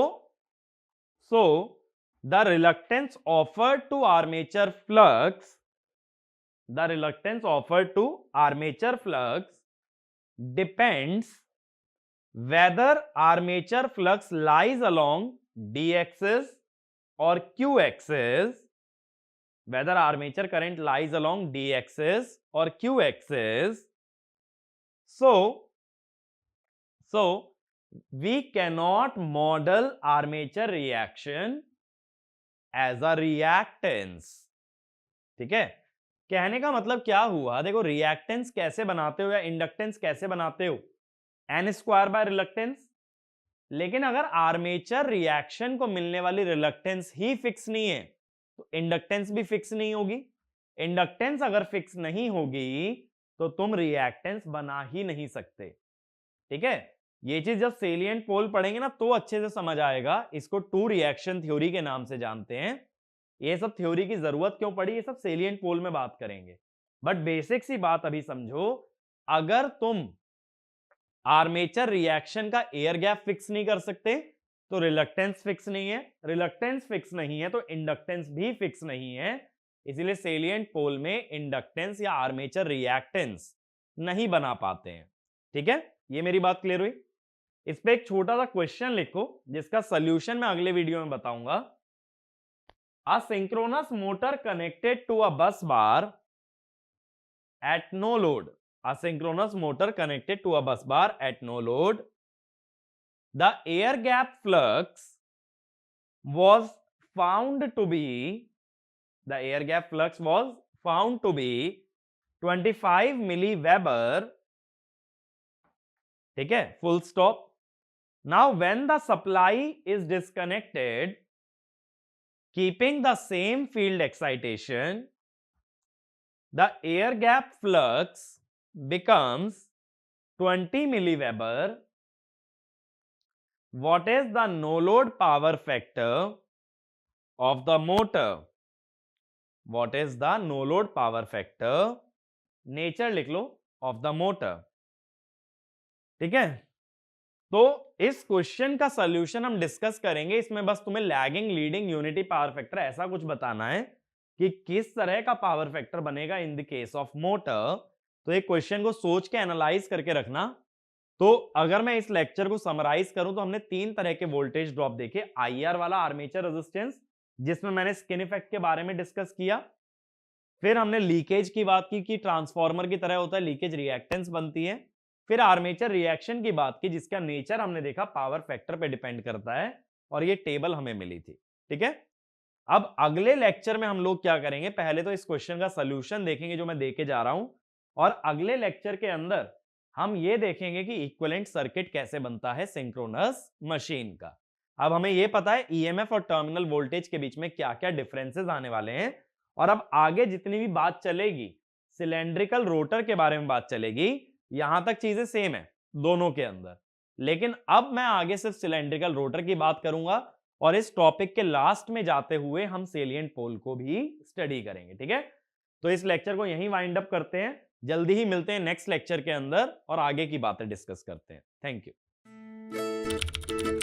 the reluctance offered to armature flux depends whether armature flux lies along d axis or q axis, whether armature current lies along d axis or q axis. So we cannot model armature reaction as a reactance. ठीक है, कहने का मतलब क्या हुआ, देखो reactance कैसे बनाते हो या इंडक्टेंस कैसे बनाते हो, एन स्क्वायर बाय रिलक्टेंस। लेकिन अगर आर्मेचर रिएक्शन को मिलने वाली रिलक्टेंस ही फिक्स नहीं है तो इंडक्टेंस भी फिक्स नहीं होगी। इंडक्टेंस अगर फिक्स नहीं होगी तो तुम रिएक्टेंस बना ही नहीं सकते। ठीक है, ये चीज जब सेलिएंट पोल पढ़ेंगे ना तो अच्छे से समझ आएगा। इसको टू रिएक्शन थ्योरी के नाम से जानते हैं। ये सब थ्योरी की जरूरत क्यों पड़ी, ये सब सेलिएंट पोल में बात करेंगे, बट बेसिक सी बात अभी समझो। अगर तुम आर्मेचर रिएक्शन का एयर गैप फिक्स नहीं कर सकते तो रिलक्टेंस फिक्स नहीं है, रिलक्टेंस फिक्स नहीं है तो इंडक्टेंस भी फिक्स नहीं है। इसीलिए सेलिएंट पोल में इंडक्टेंस या आर्मेचर रिएक्टेंस नहीं बना पाते हैं। ठीक है, ये मेरी बात क्लियर हुई? इस पे एक छोटा सा क्वेश्चन लिखो जिसका सॉल्यूशन मैं अगले वीडियो में बताऊंगा। A synchronous motor connected to a bus bar at no load. A synchronous motor connected to a bus bar at no load. The air gap flux was found to be 25 milliweber. ठीक है, full stop. Now when the supply is disconnected, keeping the same field excitation, the air gap flux becomes 20 milliweber. What is the no load power factor of the motor? What is the no load power factor? Nature लिख लो of the motor. ठीक है, तो इस question का solution हम discuss करेंगे। इसमें बस तुम्हें lagging, leading, unity power factor ऐसा कुछ बताना है कि किस तरह का पावर फैक्टर बनेगा इन द केस ऑफ मोटर। तो एक क्वेश्चन को सोच के एनालाइज करके रखना। तो अगर मैं इस लेक्चर को समराइज करूं तो हमने तीन तरह के वोल्टेज ड्रॉप देखे। आईआर वाला आर्मेचर रेजिस्टेंस, जिसमें मैंने स्किन इफेक्ट के बारे में डिस्कस किया। फिर हमने लीकेज की बात की कि ट्रांसफार्मर की तरह होता है, लीकेज रिएक्टेंस बनती है। फिर आर्मेचर रिएक्शन की बात की जिसका नेचर हमने देखा पावर फैक्टर पे डिपेंड करता है, और ये टेबल हमें मिली थी। ठीक है, अब अगले लेक्चर में हम लोग क्या करेंगे, पहले तो इस क्वेश्चन का सॉल्यूशन देखेंगे जो मैं देके जा रहा हूं, और अगले लेक्चर के अंदर हम ये देखेंगे कि इक्विवेलेंट सर्किट कैसे बनता है सिंक्रोनस मशीन का। अब हमें ये पता है ईएमएफ और टर्मिनल वोल्टेज के बीच में क्या क्या डिफरेंसेस आने वाले हैं, और अब आगे जितनी भी बात चलेगी सिलेंड्रिकल रोटर के बारे में बात चलेगी। यहां तक चीजें सेम है दोनों के अंदर, लेकिन अब मैं आगे सिर्फ सिलेंड्रिकल रोटर की बात करूंगा, और इस टॉपिक के लास्ट में जाते हुए हम सेलिएंट पोल को भी स्टडी करेंगे। ठीक है, तो इस लेक्चर को यहीं वाइंड अप करते हैं। जल्दी ही मिलते हैं नेक्स्ट लेक्चर के अंदर और आगे की बातें डिस्कस करते हैं। Thank you.